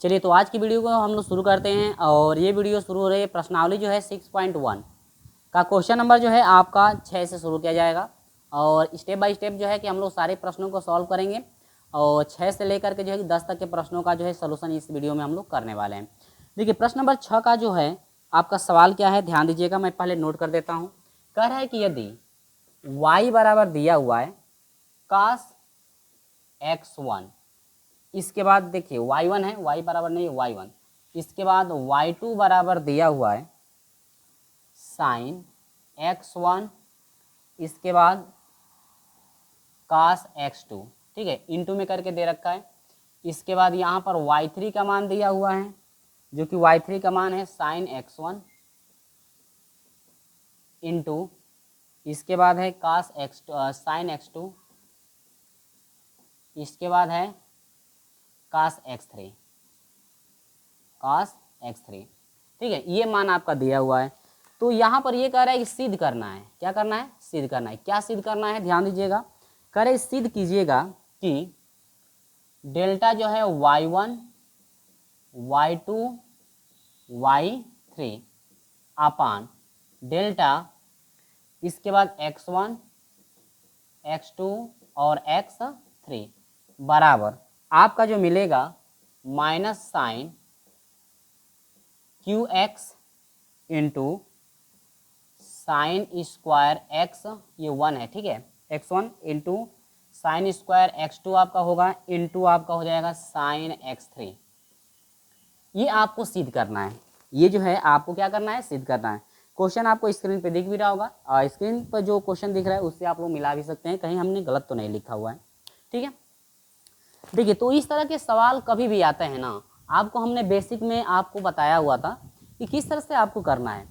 चलिए तो आज की वीडियो को हम लोग शुरू करते हैं और ये वीडियो शुरू हो रही है प्रश्नावली जो है 6.1 का क्वेश्चन नंबर जो है आपका 6 से शुरू किया जाएगा और स्टेप बाय स्टेप जो है कि हम लोग सारे प्रश्नों को सॉल्व करेंगे और 6 से लेकर के जो है कि 10 तक के प्रश्नों का जो है सलूशन इस वीडियो में हम लोग करने वाले हैं। देखिए प्रश्न नंबर 6 का जो है आपका सवाल क्या है, ध्यान दीजिएगा, मैं पहले नोट कर देता हूँ। कह रहा है कि यदि y बराबर दिया हुआ है cos x1, इसके बाद देखिए y1 है, y बराबर नहीं है y1, इसके बाद y2 बराबर दिया हुआ है साइन x1, इसके बाद cos x2, ठीक है, इनटू में करके दे रखा है। इसके बाद यहाँ पर y3 का मान दिया हुआ है जो कि y3 का मान है साइन x1 इंटू, इसके बाद है cos x2 साइन x2, इसके बाद है cos x3, ठीक है, ये मान आपका दिया हुआ है। तो यहाँ पर ये कह रहा है कि सिद्ध करना है। क्या करना है? सिद्ध करना है। क्या सिद्ध करना है? ध्यान दीजिएगा, कह रहे सिद्ध कीजिएगा कि डेल्टा जो है y1, y2, y3 अपान डेल्टा, इसके बाद x1, x2 और x3 बराबर आपका जो मिलेगा minus sine QX into sine square x, ये 1 है, ठीक है, x1 into sine square x2 आपका होगा इंटू आपका हो जाएगा साइन x3। ये आपको सिद्ध करना है। ये जो है आपको क्या करना है? सिद्ध करना है। क्वेश्चन आपको स्क्रीन पे दिख भी रहा होगा और स्क्रीन पर जो क्वेश्चन दिख रहा है उससे आप लोग मिला भी सकते हैं, कहीं हमने गलत तो नहीं लिखा हुआ है, ठीक है। देखिए तो इस तरह के सवाल कभी भी आते हैं ना, आपको हमने बेसिक में आपको बताया हुआ था कि किस तरह से आपको करना है।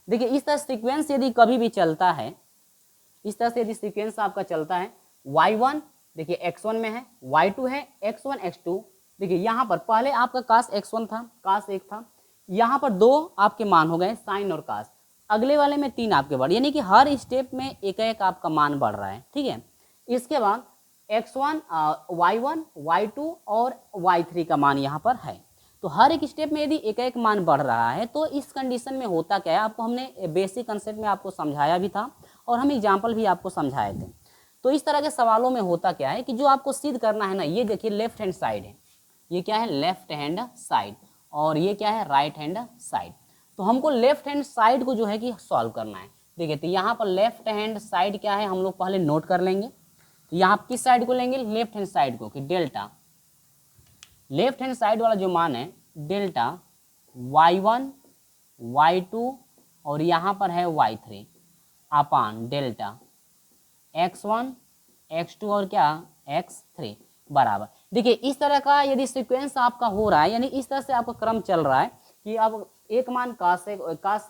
देखिए इस तरह सीक्वेंस यदि कभी भी चलता है, इस तरह से यदि सीक्वेंस आपका चलता है, y1 देखिए x1 में है, y2 है x1 x2, देखिए यहाँ पर पहले आपका cos x1 था, cos 1 था, यहाँ पर 2 आपके मान हो गए साइन और cos, अगले वाले में 3 आपके बढ़, यानी कि हर स्टेप में एक एक आपका मान बढ़ रहा है, ठीक है। इसके बाद x1 y1 y2 और y3 का मान यहाँ पर है। तो हर एक स्टेप में यदि एक एक मान बढ़ रहा है तो इस कंडीशन में होता क्या है, आपको हमने बेसिक कंसेप्ट में आपको समझाया भी था और हम एग्जाम्पल भी आपको समझाए थे। तो इस तरह के सवालों में होता क्या है कि जो आपको सिद्ध करना है ना, ये देखिए लेफ्ट हैंड साइड है, ये क्या है? लेफ्ट हैंड साइड, और ये क्या है? Right hand side. तो हमको लेफ्ट हैंड साइड को जो है कि सॉल्व करना है। देखिए तो यहाँ पर लेफ्ट हैंड साइड क्या है, हम लोग पहले नोट कर लेंगे। तो यहाँ किस साइड को लेंगे? लेफ्ट हैंड साइड को, कि डेल्टा, लेफ्ट हैंड साइड वाला जो मान है डेल्टा y1 y2 और यहाँ पर है y3 अपान डेल्टा x1 x2 और क्या x3 बराबर। देखिए इस तरह का यदि सीक्वेंस आपका हो रहा है, यानी इस तरह से आपका क्रम चल रहा है कि अब एक मान कास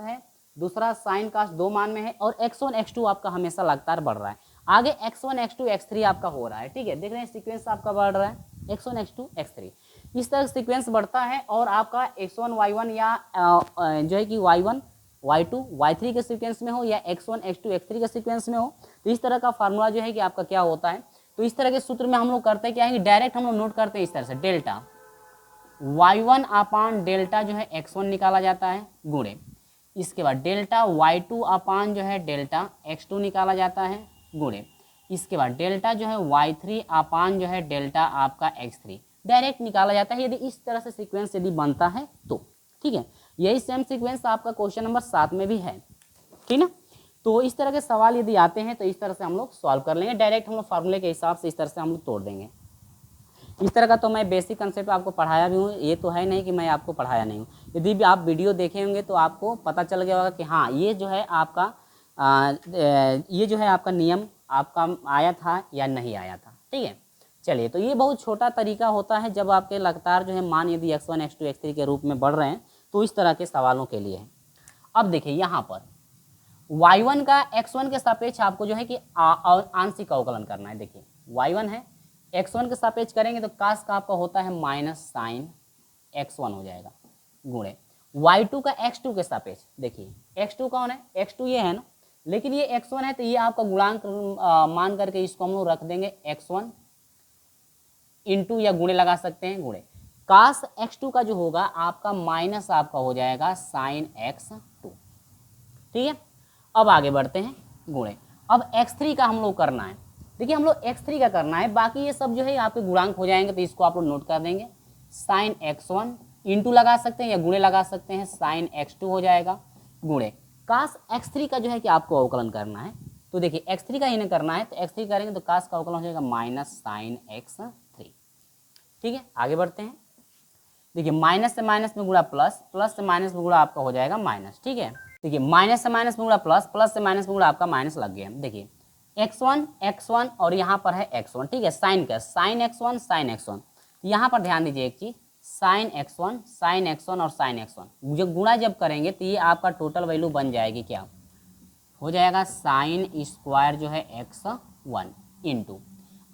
है, दूसरा साइन कास 2 मान में है और x1 x2 आपका हमेशा लगातार बढ़ रहा है, आगे x1 x2 x3 आपका हो रहा है, ठीक है, देख रहे हैं सीक्वेंस आपका बढ़ रहा है x1 x2 x3, इस तरह सीक्वेंस बढ़ता है और आपका x1 y1 या जो है कि y1 y2 y3 के सीक्वेंस में हो या x1 x2 x3 के सीक्वेंस में हो, तो इस तरह का फार्मूला जो है कि आपका क्या होता है। तो इस तरह के सूत्र में हम लोग करते हैं क्या है कि डायरेक्ट हम लोग नोट करते हैं इस तरह से, डेल्टा y1 अपान डेल्टा जो है x1 निकाला जाता है गुणे, इसके बाद डेल्टा y2 अपान जो है डेल्टा x2 निकाला जाता है गुणे, इसके बाद डेल्टा जो है y3 अपान जो है डेल्टा आपका x3 डायरेक्ट निकाला जाता है यदि इस तरह से सीक्वेंस यदि बनता है तो, ठीक है। यही सेम सीक्वेंस आपका क्वेश्चन नंबर 7 में भी है, ठीक ना। तो इस तरह के सवाल यदि आते हैं तो इस तरह से हम लोग सॉल्व कर लेंगे, डायरेक्ट हम लोग फार्मूले के हिसाब से इस तरह से हम लोग तोड़ देंगे। इस तरह का तो मैं बेसिक कंसेप्ट आपको पढ़ाया भी हूँ, ये तो है नहीं कि मैं आपको पढ़ाया नहीं हूँ। यदि भी आप वीडियो देखे होंगे तो आपको पता चल गया होगा कि हाँ ये जो है आपका नियम आपका आया था या नहीं आया था, ठीक है। चलिए तो ये बहुत छोटा तरीका होता है जब आपके लगातार जो है मान यदि x1 x2 x3 के रूप में बढ़ रहे हैं तो इस तरह के सवालों के लिए है। अब देखिए यहाँ पर y1 का x1 के सापेक्ष आपको जो है कि आंशिक अवकलन करना है। देखिए y1 है, x1 के सापेक्ष करेंगे तो कास का आपका होता है माइनस साइन x1 हो जाएगा गुणे y2 का x2 के सापेक्ष, देखिए x2 कौन है? x2 ये है ना, लेकिन ये x1 है तो ये आपका गुणांक मान करके इसको हम लोग रख देंगे x1 इंटू या गुणे लगा सकते हैं गुणे, कास x2 का जो होगा आपका माइनस आपका हो जाएगा साइन x2। ठीक है, अब आगे बढ़ते हैं गुणे। अब x3 का हम लोग करना है। देखिए हम लोग x3 का करना है, बाकी ये सब जो है आपके गुणांक हो जाएंगे, तो इसको आप लोग नोट कर देंगे। साइन x1 इंटू लगा सकते हैं या गुणे लगा सकते हैं, साइन x2 हो जाएगा गुणे कास x3 का जो है कि आपको अवकलन करना है। तो देखिए x3 का इन्हें करना है, तो x3 करेंगे तो कास का अवकलन हो जाएगा माइनस साइन x3। ठीक है, आगे बढ़ते हैं। देखिए माइनस से माइनस में गुणा प्लस, प्लस से माइनस में गुणा आपका हो जाएगा माइनस। ठीक है, देखिए माइनस से माइनस में गुणा प्लस, प्लस से माइनस में गुणा आपका माइनस लग गया। देखिए x1 और यहाँ पर है x1। ठीक है, साइन का साइन x1 साइन x1, यहाँ पर ध्यान दीजिए एक चीज, साइन x1 और साइन x1 जब गुणा जब करेंगे तो ये आपका टोटल वैल्यू बन जाएगी, क्या हो जाएगा साइन स्क्वायर जो है x1 इंटू।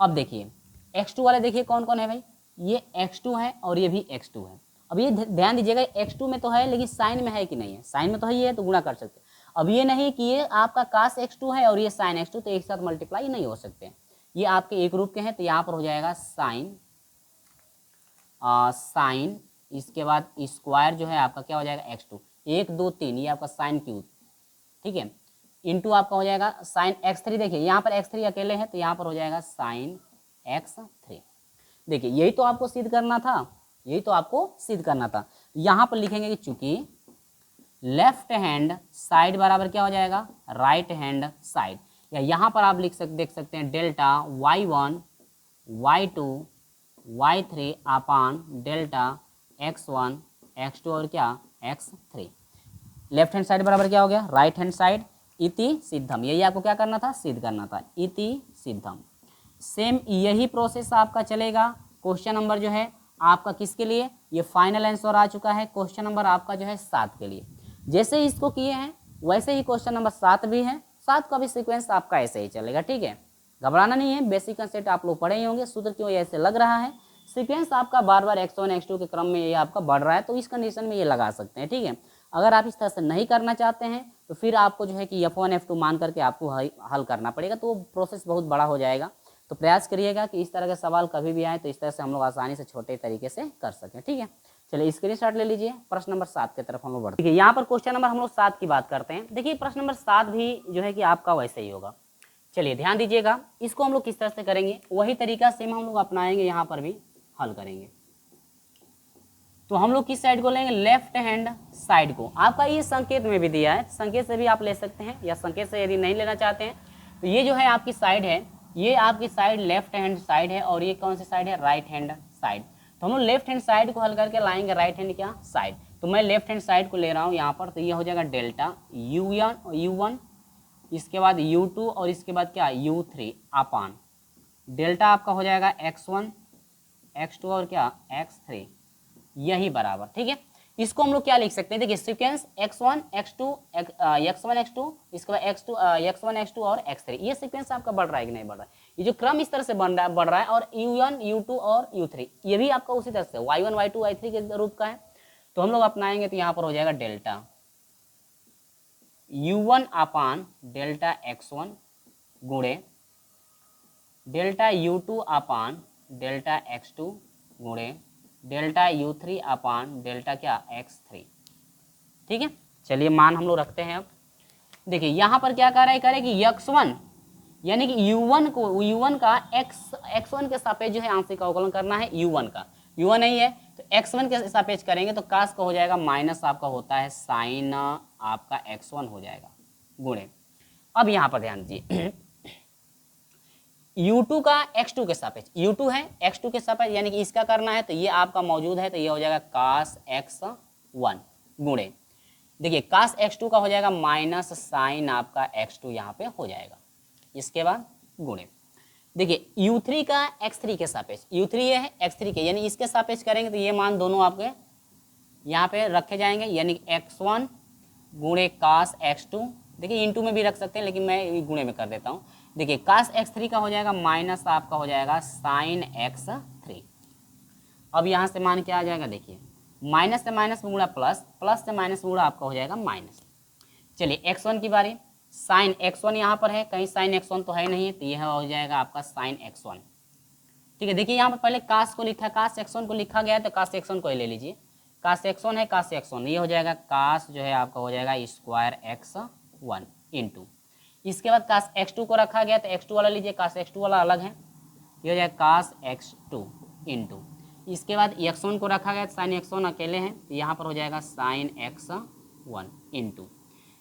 अब देखिए x2 वाले देखिए कौन कौन है भाई, ये x2 है और ये भी x2 है। अब ये ध्यान दीजिएगा x2 में तो है लेकिन साइन में है कि नहीं है, साइन में तो है ही है तो गुणा कर सकते हैं। अब ये नहीं कि ये आपका कास x2 है और ये साइन x2, तो एक साथ मल्टीप्लाई नहीं हो सकते, ये आपके एक रूप के हैं। तो यहाँ पर हो जाएगा साइन साइन, इसके बाद स्क्वायर जो है आपका क्या हो जाएगा x2, 1 2 3 ये आपका साइन क्यूब। ठीक है, इंटू आपका हो जाएगा साइन x3। देखिए यहाँ पर x3 अकेले है तो यहाँ पर हो जाएगा साइन x3। देखिए यही तो आपको सिद्ध करना था, यही तो आपको सिद्ध करना था। यहाँ पर लिखेंगे कि चूंकि लेफ्ट हैंड साइड बराबर क्या हो जाएगा राइट हैंड साइड, या यहाँ पर आप देख सकते हैं डेल्टा y1 y2 y3 अपान डेल्टा x1 x2 और क्या x3। लेफ्ट हैंड साइड बराबर क्या हो गया राइट हैंड साइड, इति सिद्धम, यही आपको क्या करना था सिद्ध करना था, इति सिद्धम। सेम यही प्रोसेस आपका चलेगा क्वेश्चन नंबर जो है आपका किसके लिए, ये फाइनल आंसर आ चुका है क्वेश्चन नंबर आपका जो है 7 के लिए। जैसे ही इसको किए हैं वैसे ही क्वेश्चन नंबर 7 भी है, 7 का भी सीक्वेंस आपका ऐसे ही चलेगा। ठीक है, घबराना नहीं है, बेसिक कंसेप्ट आप लोग पढ़े ही होंगे, सूत्र क्यों ऐसे लग रहा है, सीक्वेंस आपका बार बार x1 x2 के क्रम में ये आपका बढ़ रहा है, तो इस कंडीशन में ये लगा सकते हैं। ठीक है, अगर आप इस तरह से नहीं करना चाहते हैं तो फिर आपको जो है कि f1 f2 मान करके आपको हल करना पड़ेगा, तो वो प्रोसेस बहुत बड़ा हो जाएगा। तो प्रयास करिएगा कि इस तरह के सवाल कभी भी आए तो इस तरह से हम लोग आसानी से छोटे तरीके से कर सकें। ठीक है, चलिए स्क्रीनशॉट ले लीजिए, प्रश्न नंबर 7 की तरफ हम लोग बढ़ते हैं। यहाँ पर क्वेश्चन नंबर हम लोग 7 की बात करते हैं। देखिए प्रश्न नंबर 7 भी जो है कि आपका वैसे ही होगा। चलिए ध्यान दीजिएगा, इसको हम लोग किस तरह से करेंगे, वही तरीका सेम हम लोग अपनाएंगे, यहाँ पर भी हल करेंगे। तो हम लोग किस साइड को लेंगे, लेफ्ट हैंड साइड को। आपका ये संकेत में भी दिया है, संकेत से भी आप ले सकते हैं, या संकेत से यदि नहीं लेना चाहते हैं तो ये जो है आपकी साइड है, ये आपकी साइड लेफ्ट हैंड साइड है और ये कौन सी साइड है राइट हैंड साइड। तो हम लोग लेफ्ट हैंड साइड को हल करके लाएंगे राइट हैंड क्या साइड। तो मैं लेफ्ट हैंड साइड को ले रहा हूँ यहाँ पर, तो ये हो जाएगा डेल्टा u1 इसके बाद u2 और इसके बाद क्या u3 अपान डेल्टा आपका हो जाएगा x1 x2 और क्या x3, यही बराबर। ठीक है, इसको हम लोग क्या लिख सकते हैं, देखिए सीक्वेंस x1 x2 इसके बाद x1 x2 और x3, ये सीक्वेंस आपका बढ़ रहा है कि नहीं बढ़ रहा है, ये जो क्रम इस तरह से बढ़ रहा है। और u1 u2 और u3 ये भी आपका उसी तरह से y1 y2 y3 के रूप का है। तो हम लोग अपनाएंगे तो यहाँ पर हो जाएगा डेल्टा u1 अपान डेल्टा x1 गुणे डेल्टा u2 अपान डेल्टा x2 गुणे डेल्टा u3 अपान डेल्टा क्या x3। ठीक है, चलिए मान हम लोग रखते हैं। अब देखिए यहाँ पर क्या कर रहा है कि x1 यानी कि u1 का x1 के सापेक्ष जो है आंशिक अवकलन करना है, u1 का u1 नहीं है तो x1 के सापेक्ष करेंगे तो कास का हो जाएगा माइनस आपका होता है साइन आपका x1 हो जाएगा गुणे। अब यहाँ पर ध्यान दीजिए u2 का x2 के सापेक्ष, u2 है x2 के सापेक्ष यानी कि इसका करना है, तो ये आपका मौजूद है, तो ये हो जाएगा कास x1 गुणे देखिए कास x2 का हो जाएगा माइनस साइन आपका x2 यहाँ पे हो जाएगा, इसके बाद गुणे देखिए u3 का x3 के सापेक्ष, u3 ये है x3 के यानी इसके सापेक्ष करेंगे तो ये मान दोनों आपके यहाँ पे रखे जाएंगे, यानी x1 गुणे कास x2, देखिए इंटू में भी रख सकते हैं लेकिन मैं गुणे में कर देता हूँ। देखिए कास x3 का हो जाएगा माइनस आपका हो जाएगा साइन x3। अब यहाँ से मान क्या आ जाएगा, देखिए माइनस से माइनस में गुणा प्लस, प्लस से माइनस में गुणा आपका हो जाएगा माइनस। चलिए x1 की बारी, साइन x1 यहाँ पर है, कहीं साइन x1 तो है नहीं, तो यह हो जाएगा आपका साइन x1 ठीक है। देखिए यहाँ पर पहले कास को लिखा, कास x1 को लिखा गया है, तो कास x1 को ले लीजिए। कास x1 है, कास x1 ये हो जाएगा कास जो है आपका हो जाएगा स्क्वायर x1 इंटू, इसके बाद कास x2 को रखा गया तो x2 वाला लीजिए, कास x2 वाला अलग है, ये हो जाएगा कास x2 इंटू, इसके बाद x1 को रखा गया तो साइन x1 अकेले हैं तो यहाँ पर हो जाएगा साइन x1 इंटू,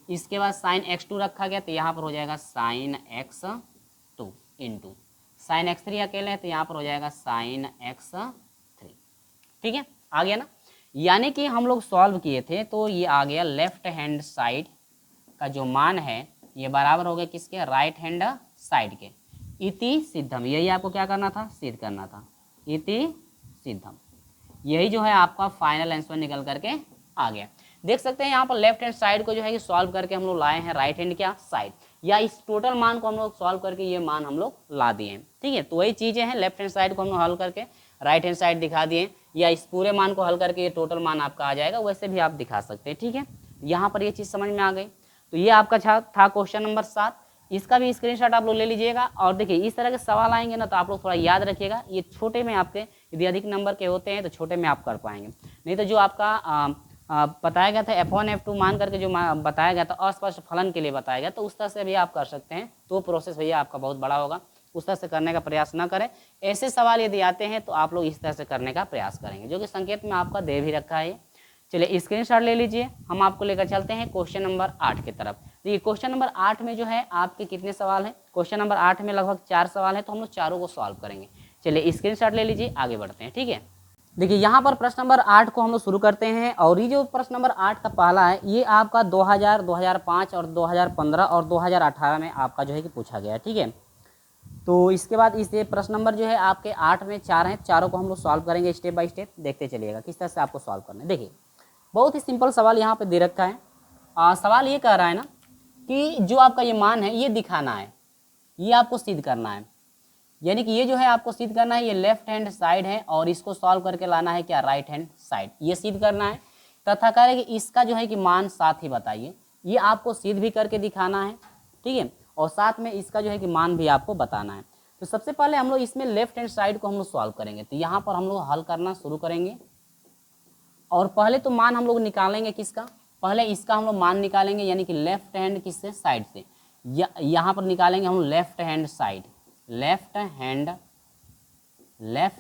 इसके बाद साइन x2 रखा गया तो यहाँ पर हो जाएगा sign x2 into, sign x3 अकेले है तो यहाँ पर हो जाएगा साइन x3। ठीक है, आ गया ना। यानी कि हम लोग सॉल्व किए थे तो ये आ गया लेफ्ट हैंड साइड का जो मान है ये बराबर हो गया किसके, राइट हैंड साइड के, इति सिद्धम। यही आपको क्या करना था, सिद्ध करना था, इति सिद्धम। यही जो है आपका फाइनल आंसर निकल करके आ गया। देख सकते हैं यहाँ पर लेफ्ट हैंड साइड को जो है कि सॉल्व करके हम लोग लाए हैं राइट हैंड क्या साइड, या इस टोटल मान को हम लोग सॉल्व करके ये मान हम लोग ला दिए हैं। ठीक है, तो वही चीज़ें हैं, लेफ्ट हैंड साइड को हम लोग हल करके राइट हैंड साइड दिखा दिए, या इस पूरे मान को हल करके ये टोटल मान आपका आ जाएगा, वैसे भी आप दिखा सकते हैं। ठीक है, यहाँ पर ये चीज़ समझ में आ गई। तो ये आपका था क्वेश्चन नंबर 7, इसका भी स्क्रीनशॉट आप लोग ले लीजिएगा। और देखिए इस तरह के सवाल आएंगे ना तो आप लोग थोड़ा याद रखिएगा, ये छोटे में आपके यदि अधिक नंबर के होते हैं तो छोटे में आप कर पाएंगे, नहीं तो जो आपका बताया गया था F1 F2 मान करके जो बताया गया था अस्पष्ट फलन के लिए बताया गया, तो उस तरह से भी आप कर सकते हैं। तो प्रोसेस भैया आपका बहुत बड़ा होगा, उस तरह से करने का प्रयास ना करें। ऐसे सवाल यदि आते हैं तो आप लोग इस तरह से करने का प्रयास करेंगे, जो कि संकेत में आपका दे भी रखा है। चलिए स्क्रीनशॉट ले लीजिए, हम आपको लेकर चलते हैं क्वेश्चन नंबर 8 की तरफ। देखिए क्वेश्चन नंबर 8 में जो है आपके कितने सवाल हैं, क्वेश्चन नंबर 8 में लगभग 4 सवाल हैं, तो हम लोग चारों को सॉल्व करेंगे। चलिए स्क्रीनशॉट ले लीजिए, आगे बढ़ते हैं। ठीक है, देखिए यहाँ पर प्रश्न नंबर 8 को हम लोग शुरू करते हैं, और ये जो प्रश्न नंबर 8 का पहला है ये आपका 2000, 2005 और 2015 और 2018 में आपका जो है कि पूछा गया है। ठीक है, तो इसके बाद इस प्रश्न नंबर जो है आपके 8 में 4 हैं, चारों को हम लोग सॉल्व करेंगे स्टेप बाय स्टेप, देखते चलिएगा किस तरह से आपको सॉल्व करना है। देखिए बहुत ही सिंपल सवाल यहाँ पे दे रखा है। सवाल ये कह रहा है ना कि जो आपका ये मान है ये दिखाना है, ये आपको सिद्ध करना है, यानी कि ये जो है आपको सिद्ध करना है, ये लेफ्ट हैंड साइड है और इसको सॉल्व करके लाना है क्या, राइट हैंड साइड, ये सिद्ध करना है। तथा कह रहे कि इसका जो है कि मान साथ ही बताइए, ये आपको सिद्ध भी करके दिखाना है। ठीक है, और साथ में इसका जो है कि मान भी आपको बताना है। तो सबसे पहले हम लोग इसमें लेफ्ट हैंड साइड को हम लोग सॉल्व करेंगे, तो यहाँ पर हम लोग हल करना शुरू करेंगे। और पहले तो मान हम लोग निकालेंगे किसका, पहले इसका हम लोग मान निकालेंगे, यानी कि लेफ्ट हैंड किससे, साइड से। यहाँ पर निकालेंगे हम left hand side, left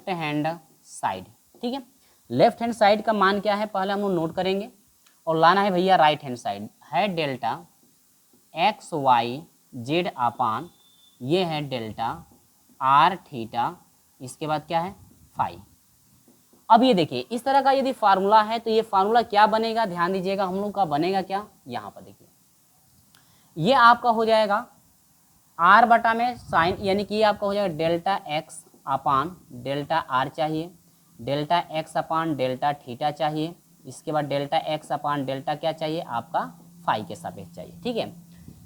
hand side. ठीक है, लेफ्ट हैंड साइड का मान क्या है पहले हम लोग नोट करेंगे, और लाना है भैया राइट हैंड साइड, है डेल्टा एक्स वाई जेड अपान, ये है डेल्टा आर थीटा, इसके बाद क्या है फाई। अब ये देखिए इस तरह का यदि फार्मूला है तो ये फार्मूला क्या बनेगा, ध्यान दीजिएगा, हम लोग का बनेगा क्या, यहाँ पर देखिए ये आपका हो जाएगा आर बटा में साइन, यानी कि ये आपका हो जाएगा delta X upon delta R चाहिए, delta X upon delta theta चाहिए, इसके बाद डेल्टा एक्स अपान डेल्टा क्या चाहिए आपका फाई के सापेक्ष चाहिए। ठीक है,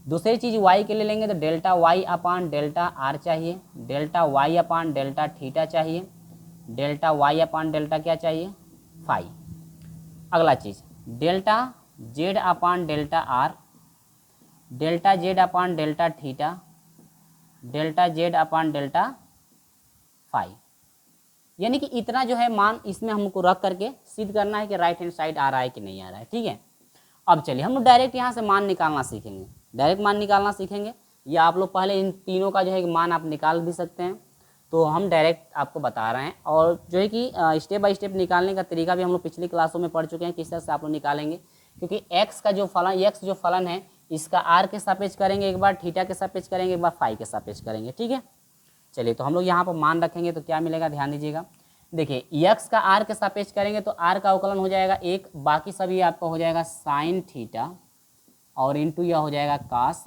दूसरी चीज़ वाई के लिए लेंगे तो delta Y upon delta R चाहिए, delta Y upon delta theta चाहिए, डेल्टा वाई अपान डेल्टा क्या चाहिए फाई। अगला चीज़ delta Z upon delta R, delta Z upon delta theta, delta Z upon delta phi. यानी कि इतना जो है मान इसमें हमको रख करके सिद्ध करना है कि राइट हैंड साइड आ रहा है कि नहीं आ रहा है। ठीक है, अब चलिए हम लोग डायरेक्ट यहाँ से मान निकालना सीखेंगे, डायरेक्ट मान निकालना सीखेंगे, या आप लोग पहले इन तीनों का जो है मान आप निकाल भी सकते हैं, तो हम डायरेक्ट आपको बता रहे हैं। और जो है कि स्टेप बाय स्टेप निकालने का तरीका भी हम लोग पिछली क्लासों में पढ़ चुके हैं, किस तरह से आप लोग निकालेंगे, क्योंकि एक्स का जो फलन, एक्स जो फलन है इसका आर के सापेक्ष करेंगे एक बार, थीटा के सापेक्ष करेंगे एक बार, फाई के सापेक्ष करेंगे। ठीक है, चलिए तो हम लोग यहाँ पर मान रखेंगे तो क्या मिलेगा, ध्यान दीजिएगा। देखिए एक्स का आर के सापेक्ष करेंगे तो आर का अवकलन हो जाएगा 1, बाकी सभी आपका हो जाएगा साइन थीटा और इंटू यह हो जाएगा कास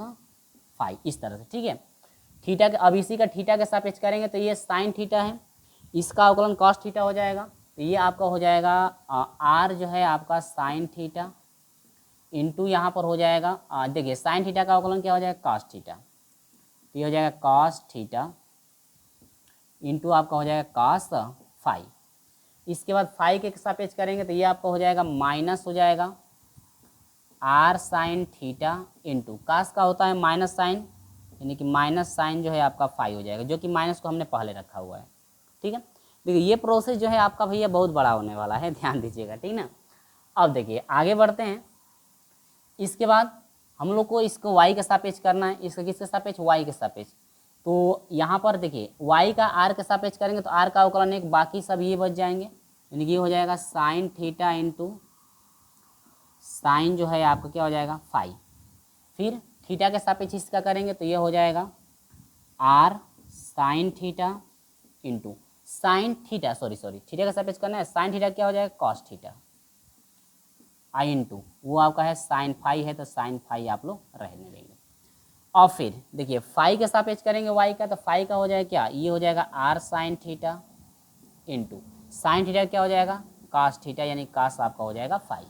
फाई, इस तरह से। ठीक है, थीटा के, अब इसी का थीटा के सापेक्ष करेंगे तो ये साइन थीटा है, इसका अवकलन कॉस थीटा हो जाएगा, तो ये आपका हो जाएगा आर जो है आपका साइन थीटा इंटू यहाँ पर हो जाएगा देखिए साइन थीटा का अवकलन क्या हो जाएगा कॉस थीटा, तो ये हो जाएगा कॉस थीटा इंटू आपका हो जाएगा कॉस फाई। इसके बाद फाई के सापेक्ष करेंगे तो ये आपका हो जाएगा माइनस हो जाएगा R sine theta into cos का होता है माइनस साइन, यानी कि माइनस साइन जो है आपका फाई हो जाएगा, जो कि माइनस को हमने पहले रखा हुआ है। ठीक है। देखिए ये प्रोसेस जो है आपका भैया बहुत बड़ा होने वाला है, ध्यान दीजिएगा, ठीक ना। अब देखिए आगे बढ़ते हैं। इसके बाद हम लोग को इसको y के सापेक्ष करना है, इसका किसके सापेक्ष, y के सापेक्ष। तो यहाँ पर देखिए y का r के सापेक्ष करेंगे तो r का अवकलन एक, बाकी सब ये बच जाएंगे, यानी कि ये हो जाएगा साइन थीटा इंटू साइन जो है आपका क्या हो जाएगा फाई। फिर थीटा के सापेक्ष इसका करेंगे तो ये हो जाएगा r sign theta into sine theta, sorry theta का सापेक्ष करना है, साइन थीटा क्या हो जाएगा कॉस थीटा, आई इंटू वो आपका है साइन फाई है तो साइन फाई आप लोग रहने देंगे। और फिर देखिए फाई के सापेक्ष करेंगे वाई का, तो फाई का हो जाएगा क्या, ये हो जाएगा R sine theta into sine theta क्या हो जाएगा कास थीटा, यानी कास आपका हो जाएगा फाई।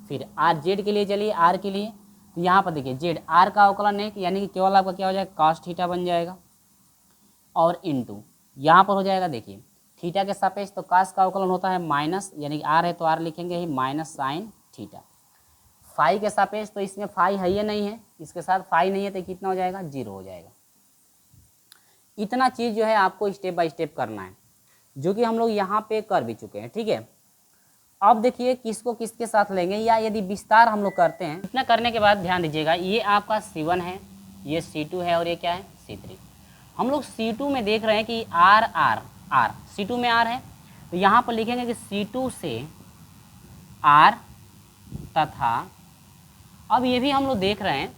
फिर आर जेड के लिए चलिए, आर के लिए तो यहाँ पर देखिए जेड आर का अवकलन एक, यानी कि केवल आपका क्या हो जाएगा कास थीटा बन जाएगा, और इंटू यहाँ पर हो जाएगा देखिए थीटा के सापेक्ष तो कास का अवकलन होता है माइनस, यानी कि आर है तो आर लिखेंगे ही माइनस साइन थीटा। फाई के सापेक्ष तो इसमें फाई है या नहीं है, इसके साथ फाई नहीं है तो कितना हो जाएगा 0 हो जाएगा। इतना चीज़ जो है आपको स्टेप बाय स्टेप करना है, जो कि हम लोग यहाँ पे कर भी चुके हैं, ठीक है। अब देखिए किसको किसके साथ लेंगे, या यदि विस्तार हम लोग करते हैं, इतना करने के बाद ध्यान दीजिएगा ये आपका C1 है, ये C2 है और ये क्या है C3। हम लोग C2 में देख रहे हैं कि R C2 में R है, तो यहाँ पर लिखेंगे कि C2 से R तथा अब ये भी हम लोग देख रहे हैं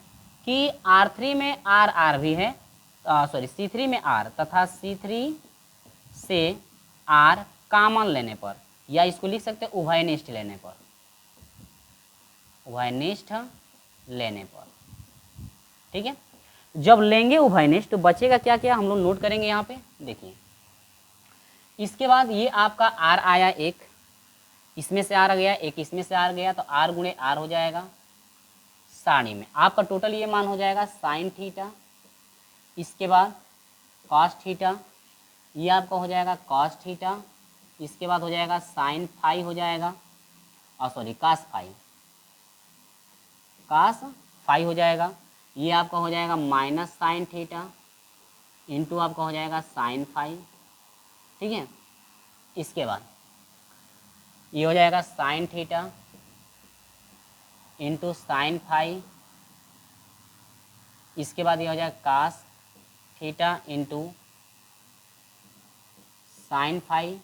कि R3 में R भी है, C3 में R तथा C3 से R कॉमन लेने पर, या इसको लिख सकते हैं उभयनिष्ठ लेने पर, उभयनिष्ठ लेने पर, ठीक है। जब लेंगे उभयनिष्ठ तो बचेगा क्या क्या, हम लोग नोट करेंगे यहाँ पे देखिए। इसके बाद ये आपका R आया एक, इसमें से R आ गया एक, इसमें से R गया, तो R गुणे R हो जाएगा सारणी में, आपका टोटल ये मान हो जाएगा साइन थीटा। इसके बाद कॉस थीटा, ये आपका हो जाएगा कॉस थीटा। इसके बाद हो जाएगा साइन फाई हो जाएगा, और सॉरी कास फाई हो जाएगा। ये आपका हो जाएगा माइनस साइन थीटा इंटू आपका हो जाएगा साइन फाई, ठीक है। इसके बाद ये हो जाएगा sine theta into sine phi. इसके बाद ये हो जाएगा cos theta into sine phi.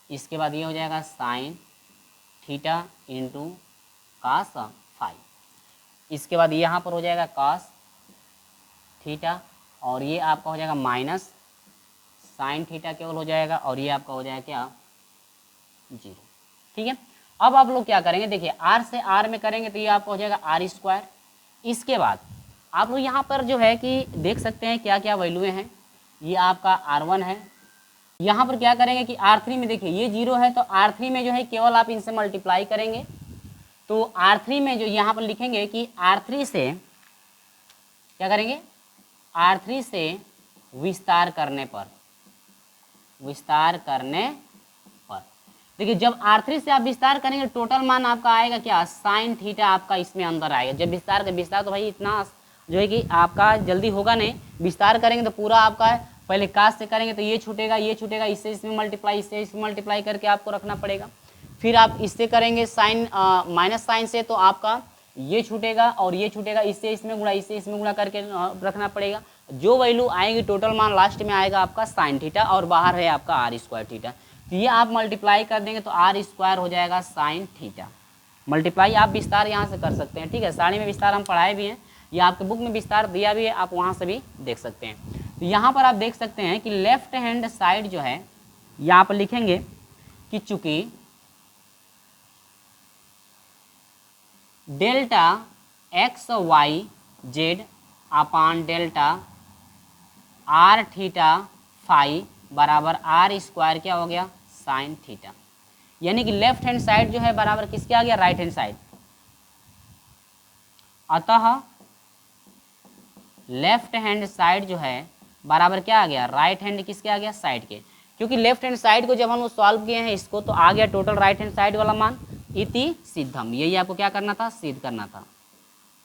इसके बाद ये हो जाएगा sine theta into cos phi. इसके बाद यहाँ पर हो जाएगा कास थीटा, और ये आपका हो जाएगा माइनस साइन थीटा केवल हो जाएगा, और ये आपका हो जाएगा क्या 0, ठीक है। अब आप लोग क्या करेंगे देखिए, R से R में करेंगे तो ये आपका हो जाएगा R²। इसके बाद आप लोग यहाँ पर जो है कि देख सकते हैं क्या क्या वैल्यूएँ हैं। ये आपका R1 है, यहाँ पर क्या करेंगे कि R3 में देखिए ये 0 है, तो R3 में जो है केवल आप इनसे मल्टीप्लाई करेंगे, तो R3 में जो यहाँ पर लिखेंगे कि R3 से क्या करेंगे, R3 से विस्तार करने पर, देखिए जब R3 से आप विस्तार करेंगे टोटल मान आपका आएगा क्या साइन थीटा, आपका इसमें अंदर आएगा। जब विस्तार तो भाई इतना जो है कि आपका जल्दी होगा नहीं, विस्तार करेंगे तो पूरा आपका है, पहले कास से करेंगे तो ये छूटेगा, इससे इसमें मल्टीप्लाई, इससे इसमें मल्टीप्लाई करके आपको रखना पड़ेगा। फिर आप इससे करेंगे साइन माइनस साइन से, तो आपका ये छूटेगा और ये छूटेगा, इससे इसमें गुणा करके रखना पड़ेगा। जो वैल्यू आएगी टोटल मान लास्ट में आएगा आपका साइन थीटा, और बाहर है आपका R² थीटा। तो ये आप मल्टीप्लाई कर देंगे तो R² हो जाएगा साइन थीटा। मल्टीप्लाई आप विस्तार यहाँ से कर सकते हैं, ठीक है। सारणी में विस्तार हम पढ़ाए भी हैं, या आपके बुक में विस्तार दिया भी है, आप वहाँ से भी देख सकते हैं। तो यहाँ पर आप देख सकते हैं कि लेफ्ट हैंड साइड जो है यहाँ पर लिखेंगे कि चूंकि delta x y z upon delta R theta phi बराबर R² क्या हो गया साइन थीटा, यानी कि लेफ्ट हैंड साइड जो है बराबर किसके आ गया राइट हैंड साइड। अतः लेफ्ट हैंड साइड जो है बराबर क्या आ गया राइट हैंड किसके आ गया साइड के, क्योंकि लेफ्ट हैंड साइड को जब हम लोग सॉल्व किए हैं इसको तो आ गया टोटल राइट हैंड साइड वाला मान इति सिद्धम। यही आपको क्या करना था सिद्ध करना था,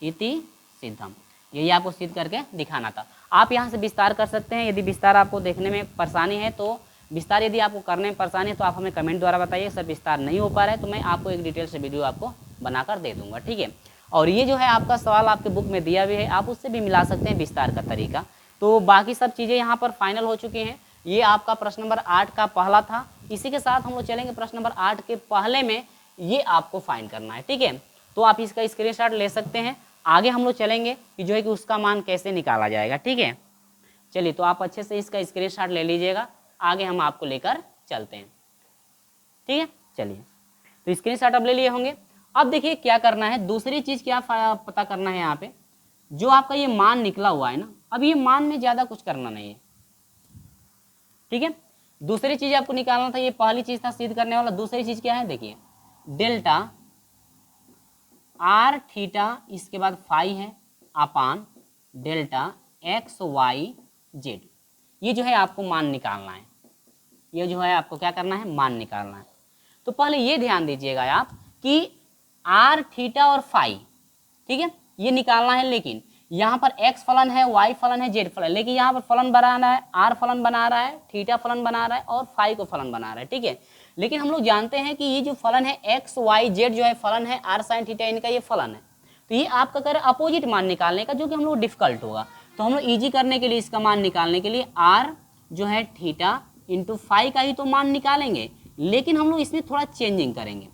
इति सिद्धम। यही आपको सिद्ध करके दिखाना था। आप यहाँ से विस्तार कर सकते हैं, यदि विस्तार आपको देखने में परेशानी है तो विस्तार यदि आपको करने में परेशानी है तो आप हमें कमेंट द्वारा बताइए सर विस्तार नहीं हो पा रहा है, तो मैं आपको एक डिटेल से वीडियो आपको बनाकर दे दूंगा, ठीक है। और ये जो है आपका सवाल आपके बुक में दिया भी है, आप उससे भी मिला सकते हैं विस्तार का तरीका। तो बाकी सब चीज़ें यहाँ पर फाइनल हो चुकी हैं। ये आपका प्रश्न नंबर 8 का पहला था। इसी के साथ हम लोग चलेंगे प्रश्न नंबर 8 के पहले में, ये आपको फाइंड करना है, ठीक है। तो आप इसका स्क्रीनशॉट ले सकते हैं। आगे हम लोग चलेंगे कि जो है कि उसका मान कैसे निकाला जाएगा, ठीक है। चलिए, तो आप अच्छे से इसका स्क्रीनशॉट ले लीजिएगा, आगे हम आपको लेकर चलते हैं, ठीक है। चलिए, तो स्क्रीनशॉट अब ले लिए होंगे। अब देखिए क्या करना है, दूसरी चीज़ क्या पता करना है यहाँ पे, जो आपका ये मान निकला हुआ है ना, अब ये मान में ज़्यादा कुछ करना नहीं है, ठीक है। दूसरी चीज़ आपको निकालना था, ये पहली चीज़ था सिद्ध करने वाला। दूसरी चीज़ क्या है, देखिए डेल्टा आर थीटा, इसके बाद फाई है upon delta x y z. ये जो है आपको मान निकालना है, ये जो है आपको क्या करना है, मान निकालना है। तो पहले ये ध्यान दीजिएगा आप कि आर थीटा और फाई, ठीक है, ये निकालना है। लेकिन यहाँ पर एक्स फलन है, वाई फलन है, जेड फलन, लेकिन यहाँ पर फलन बना रहा है, आर फलन बना रहा है, थीटा फलन बना रहा है और फाई को फलन बना रहा है, ठीक है। लेकिन हम लोग जानते हैं कि ये जो फलन है एक्स वाई जेड जो है फलन है, आर साइन थीटा इनका ये फलन है। तो ये आपका कर अपोजिट मान निकालने का, जो कि हम लोग डिफिकल्ट होगा। तो हम लोग ईजी करने के लिए, इसका मान निकालने के लिए आर जो है थीटा इंटू फाई का ही तो मान निकालेंगे, लेकिन हम लोग इसमें थोड़ा चेंजिंग करेंगे।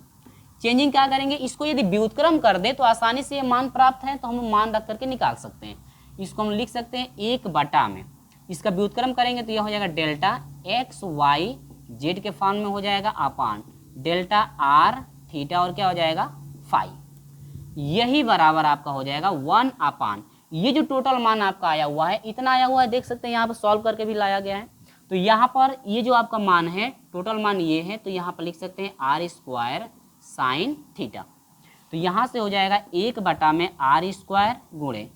चेंजिंग क्या करेंगे, इसको यदि व्युत्क्रम कर दे तो आसानी से ये मान प्राप्त है, तो हम मान रख करके निकाल सकते हैं। इसको हम लिख सकते हैं 1/, में इसका व्युत्क्रम करेंगे तो यह हो जाएगा डेल्टा एक्स वाई जेड के फॉर्म में हो जाएगा अपान डेल्टा आर थीटा और क्या हो जाएगा फाई। यही बराबर आपका हो जाएगा 1/, ये जो टोटल मान आपका आया हुआ है इतना आया हुआ है, देख सकते हैं यहाँ पर सॉल्व करके भी लाया गया है। तो यहाँ पर ये जो आपका मान है, टोटल मान ये है, तो यहाँ पर लिख सकते हैं आर स्क्वायर साइन थीटा। तो यहाँ से हो जाएगा 1/, में आर स्क्वायर गुणे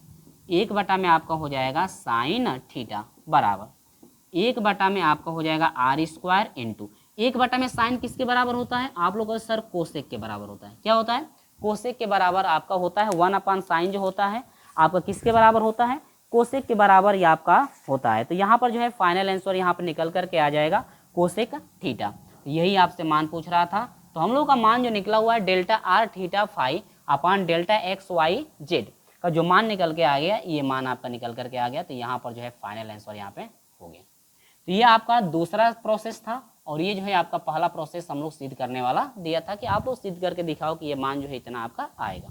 1/, में आपका हो जाएगा साइन थीटा बराबर 1/, में आपका हो जाएगा आर स्क्वायर इंटू 1/, में साइन किसके बराबर होता है, आप लोगों को सर कोसेक के बराबर होता है। क्या होता है, कोसेक के बराबर आपका होता है। 1/साइन जो होता है आपका किसके बराबर होता है, कोसेक के बराबर ये आपका होता है। तो यहाँ पर जो है फाइनल आंसर यहाँ पर निकल करके आ जाएगा कोसेक थीटा। तो यही आपसे मान पूछ रहा था। तो हम लोग का मान जो निकला हुआ है delta R theta phi upon delta x y z का जो मान निकल के आ गया, ये मान आपका निकल करके आ गया। तो यहाँ पर जो है फाइनल आंसर यहाँ पे हो गया। तो ये आपका दूसरा प्रोसेस था, और ये जो है आपका पहला प्रोसेस हम लोग सिद्ध करने वाला दिया था कि आप लोग सिद्ध करके दिखाओ कि ये मान जो है इतना आपका आएगा।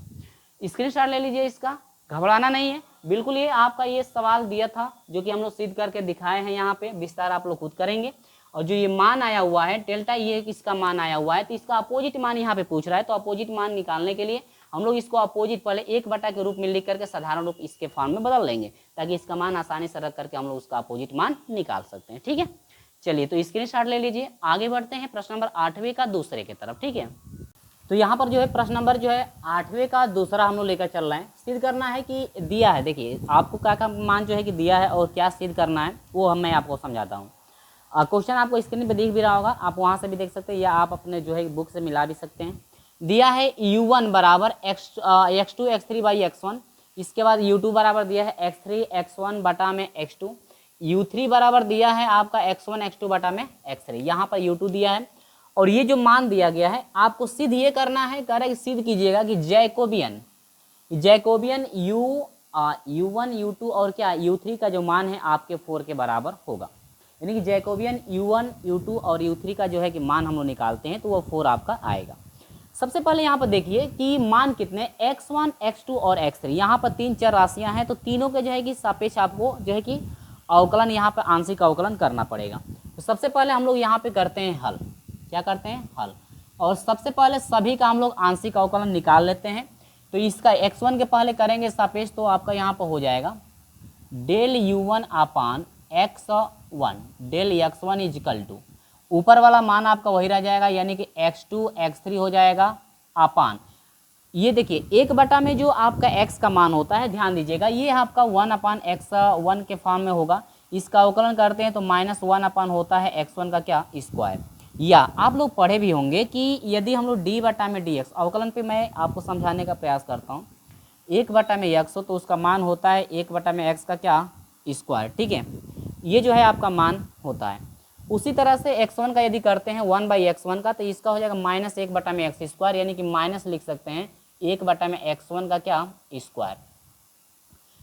स्क्रीनशॉट ले लीजिए, इसका घबराना नहीं है बिल्कुल। ये आपका ये सवाल दिया था जो कि हम लोग सिद्ध करके दिखाए हैं, यहाँ पे विस्तार आप लोग खुद करेंगे। और जो ये मान आया हुआ है डेल्टा, ये इसका मान आया हुआ है, तो इसका अपोजिट मान यहाँ पे पूछ रहा है। तो अपोजिट मान निकालने के लिए हम लोग इसको अपोजिट पहले 1/, के रूप में लिख करके साधारण रूप इसके फॉर्म में बदल लेंगे, ताकि इसका मान आसानी से रख करके हम लोग उसका अपोजिट मान निकाल सकते हैं, ठीक है। चलिए, तो स्क्रीनशॉट ले लीजिए, आगे बढ़ते हैं प्रश्न नंबर 8वें का दूसरे की तरफ, ठीक है। तो यहाँ पर जो है प्रश्न नंबर जो है 8वें का दूसरा हम लोग लेकर चल रहे हैं। सिद्ध करना है कि दिया है, देखिए आपको क्या का मान जो है कि दिया है और क्या सिद्ध करना है वो मैं आपको समझाता हूँ। क्वेश्चन आपको स्क्रीन पे दिख भी रहा होगा, आप वहाँ से भी देख सकते हैं या आप अपने जो है बुक से मिला भी सकते हैं। दिया है u1 बराबर x2 x3 बाई x1, इसके बाद u2 बराबर दिया है x3 x1 बटा में x2, u3 बराबर दिया है आपका x1 x2 बटा में x3, यहाँ पर u2 दिया है। और ये जो मान दिया गया है आपको सिद्ध ये करना है, कह रहा है सिद्ध कीजिएगा कि जैकोबियन u1 u2 और क्या u3 का जो मान है आपके 4 के बराबर होगा। यानी कि जैकोबियन u1 u2 और u3 का जो है कि मान हम लोग निकालते हैं तो वो 4 आपका आएगा। सबसे पहले यहाँ पर देखिए कि मान कितने x1 x2 और x3, यहाँ पर 3 चर राशियाँ हैं, तो तीनों के जो है कि सापेक्ष आपको जो है कि अवकलन, यहाँ पर आंशिक अवकलन करना पड़ेगा। तो सबसे पहले हम लोग यहाँ पे करते हैं हल। क्या करते हैं, हल। और सबसे पहले सभी का हम लोग आंशिक अवकलन निकाल लेते हैं। तो इसका x1 के पहले करेंगे सापेक्ष, तो आपका यहाँ पर हो जाएगा del u1 upon x1 del x1 equal to, ऊपर वाला मान आपका वही रह जाएगा, यानी कि x2 x3 हो जाएगा अपान, ये देखिए 1/, में जो आपका x का मान होता है, ध्यान दीजिएगा ये आपका 1/x1 के फॉर्म में होगा। इसका अवकलन करते हैं तो -1 होता है x1 का क्या स्क्वायर। या आप लोग पढ़े भी होंगे कि यदि हम लोग d/में dx, अवकलन पे मैं आपको समझाने का प्रयास करता हूँ, 1/x हो तो उसका मान होता है 1/x का क्या स्क्वायर, ठीक है। ये जो है आपका मान होता है। उसी तरह से x1 का यदि करते हैं 1/x1 का, तो इसका हो जाएगा -1/x², यानी कि माइनस लिख सकते हैं 1/x1 का क्या स्क्वायर।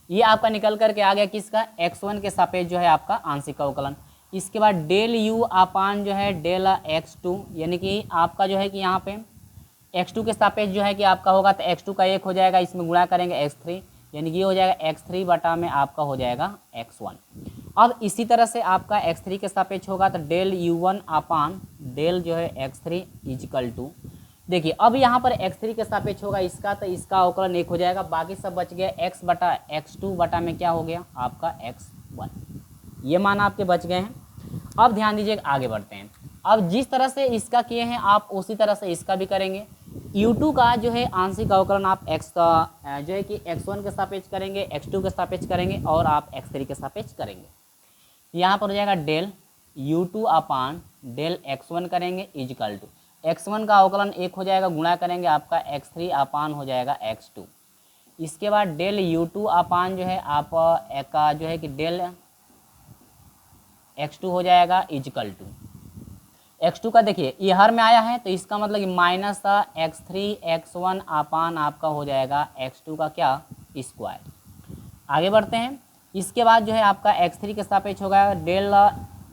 ये आपका निकल करके आ गया किसका, x1 के सापेक्ष जो है आपका आंशिक अवकलन। इसके बाद डेल u अपान जो है डेल x2, यानी कि आपका जो है कि यहाँ पे x2 के सापेक्ष जो है कि आपका होगा तो x2 का 1 हो जाएगा, इसमें गुणा करेंगे x3, यानी कि ये हो जाएगा x3 बटा में आपका हो जाएगा x1। अब इसी तरह से आपका x3 के सापेक्ष होगा तो डेल u1 अपान डेल जो है x3 इजिकल टू, देखिए अब यहाँ पर x3 के सापेक्ष होगा इसका, तो इसका अवकलन 1 हो जाएगा, बाकी सब बच गया x बटा x2 बटा में क्या हो गया आपका x1। ये मान आपके बच गए हैं। अब ध्यान दीजिए आगे बढ़ते हैं। अब जिस तरह से इसका किए हैं आप उसी तरह से इसका भी करेंगे। u2 का जो है आंशिक अवकलन आप x का जो है कि x1 के सापेक्ष करेंगे, x2 के सापेक्ष करेंगे और आप x3 के सापेक्ष करेंगे। यहाँ पर हो जाएगा del u2 upon del x1 करेंगे इजिकल टू x1 का अवकलन 1 हो जाएगा, गुणा करेंगे आपका x3 अपान हो जाएगा x2। इसके बाद डेल u2 अपान जो है आप का जो है कि डेल x2 हो जाएगा इजिकल टू x2 का, देखिए ये हर में आया है तो इसका मतलब कि माइनस x3 x1 अपान आपका हो जाएगा x2 का क्या स्क्वायर। आगे बढ़ते हैं। इसके बाद जो है आपका x3 के सापेक्ष होगा डेल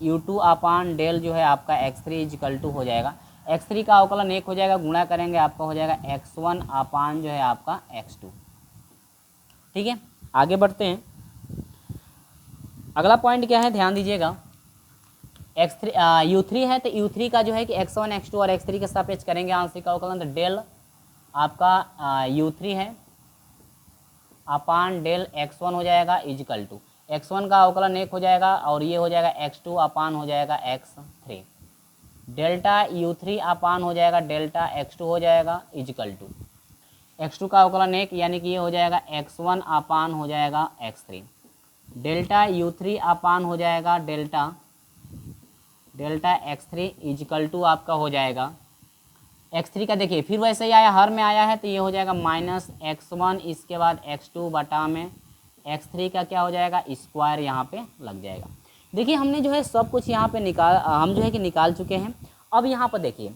u2 अपान डेल जो है आपका x3 इजिकल टू हो जाएगा, x3 का अवकलन 1 हो जाएगा, गुणा करेंगे आपका हो जाएगा x1 अपान जो है आपका x2, ठीक है। आगे बढ़ते हैं। अगला पॉइंट क्या है ध्यान दीजिएगा, x3 u3 है तो u3 का जो है कि x1 x2 और x3 के सापेक्ष करेंगे आंशिक अवकलन, तो डेल आपका u3 है अपान डेल x1 हो जाएगा इजिकल टू x1 का अवकलन 1 हो जाएगा और ये हो जाएगा x2 अपान हो जाएगा x3, डेल्टा u3 अपान हो जाएगा डेल्टा x2 हो जाएगा इजिकल टू x2 का अवकलन 1, यानी कि ये हो जाएगा x1 अपान हो जाएगा x3, डेल्टा u3 अपान हो जाएगा डेल्टा x3 इजिकल टू आपका हो जाएगा x3 का, देखिए फिर वैसे ही आया, हर में आया है तो ये हो जाएगा -x1, इसके बाद x2 बटा में x3 का क्या हो जाएगा स्क्वायर, यहाँ पे लग जाएगा। देखिए हमने जो है सब कुछ यहाँ पे हम जो है कि निकाल चुके हैं। अब यहाँ पर देखिए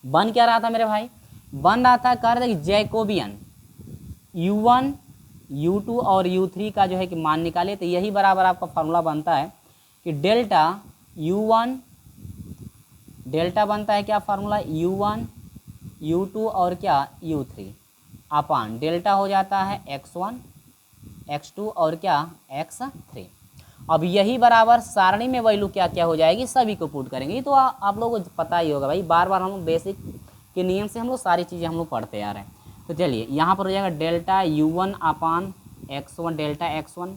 बन क्या रहा था मेरे भाई, बन रहा था कह रहे थे जैकोबियन u1 u2 और u3 का जो है कि मान निकाले, तो यही बराबर आपका फार्मूला बनता है कि डेल्टा u1 डेल्टा बनता है क्या फार्मूला u1 u2 और क्या u3 अपान डेल्टा हो जाता है x1 x2 और क्या x3। अब यही बराबर सारणी में वैल्यू क्या क्या हो जाएगी सभी को पुट करेंगे। ये तो आप लोगों को पता ही होगा भाई, बार बार हम लोग बेसिक के नियम से हम लोग सारी चीज़ें हम लोग पढ़ते आ रहे हैं। तो चलिए यहाँ पर हो जाएगा delta u1 upon x1 delta x1,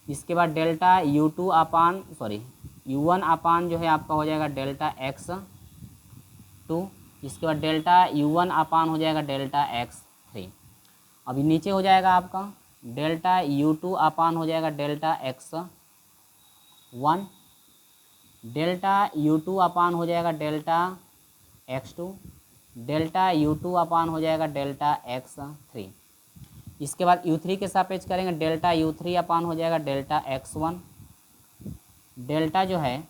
इसके बाद डेल्टा u2 अपान u1 अपान जो है आपका हो जाएगा डेल्टा x2, इसके बाद डेल्टा u1 अपान हो जाएगा डेल्टा x3। अभी नीचे हो जाएगा आपका डेल्टा u2 अपान हो जाएगा डेल्टा x1, डेल्टा u2 अपान हो जाएगा डेल्टा x2, डेल्टा u2 अपान हो जाएगा डेल्टा x3। इसके बाद u3 के सापेक्ष करेंगे, डेल्टा u3 अपान हो जाएगा डेल्टा x1, डेल्टा जो है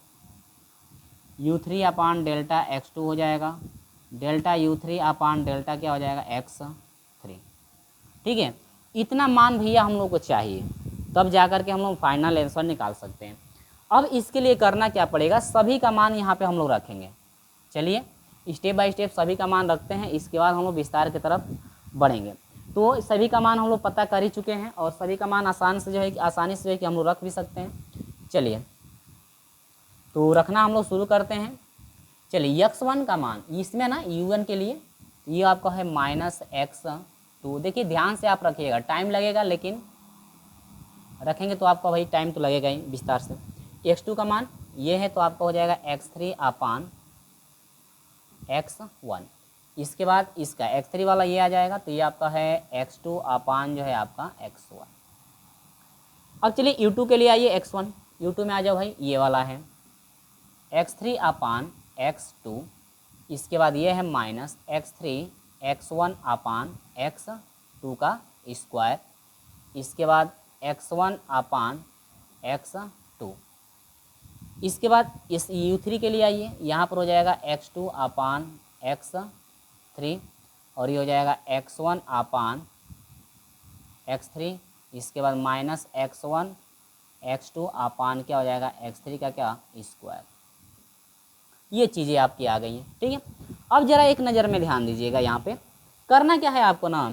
u3 अपान डेल्टा x2 हो जाएगा, डेल्टा u3 अपान डेल्टा क्या हो जाएगा x3, ठीक है। इतना मान भैया हम लोग को चाहिए, तब जा कर के हम लोग फाइनल आंसर निकाल सकते हैं। अब इसके लिए करना क्या पड़ेगा, सभी का मान यहाँ पे हम लोग रखेंगे। चलिए स्टेप बाय स्टेप सभी का मान रखते हैं, इसके बाद हम लोग विस्तार की तरफ बढ़ेंगे। तो सभी का मान हम लोग पता कर ही चुके हैं और सभी का मान आसानी से जो है कि हम लोग रख भी सकते हैं। चलिए तो रखना हम लोग शुरू करते हैं। चलिए x1 का मान इसमें ना u1 के लिए ये आपका है -x2। देखिए ध्यान से आप रखिएगा, टाइम लगेगा लेकिन रखेंगे तो आपका भाई टाइम तो लगेगा ही विस्तार से। x2 का मान ये है तो आपका हो जाएगा x3 अपान x1, इसके बाद इसका x3 वाला ये आ जाएगा तो ये आपका है x2 अपान जो है आपका x1। अब चलिए u2 के लिए आइए, x1 u2 में आ जाओ भाई, ये वाला है x3 अपान x2, इसके बाद ये है -x3 x1 अपान x2 का स्क्वायर, इसके बाद x1 अपान x2, इसके बाद इस u3 के लिए आइए, यहाँ पर हो जाएगा x2 अपान x3 और ये हो जाएगा x1 अपान x3, इसके बाद माइनस x1 x2 अपान क्या हो जाएगा x3 का क्या स्क्वायर। ये चीज़ें आपकी आ गई हैं, ठीक है। अब जरा एक नज़र में ध्यान दीजिएगा, यहाँ पे करना क्या है आपको ना,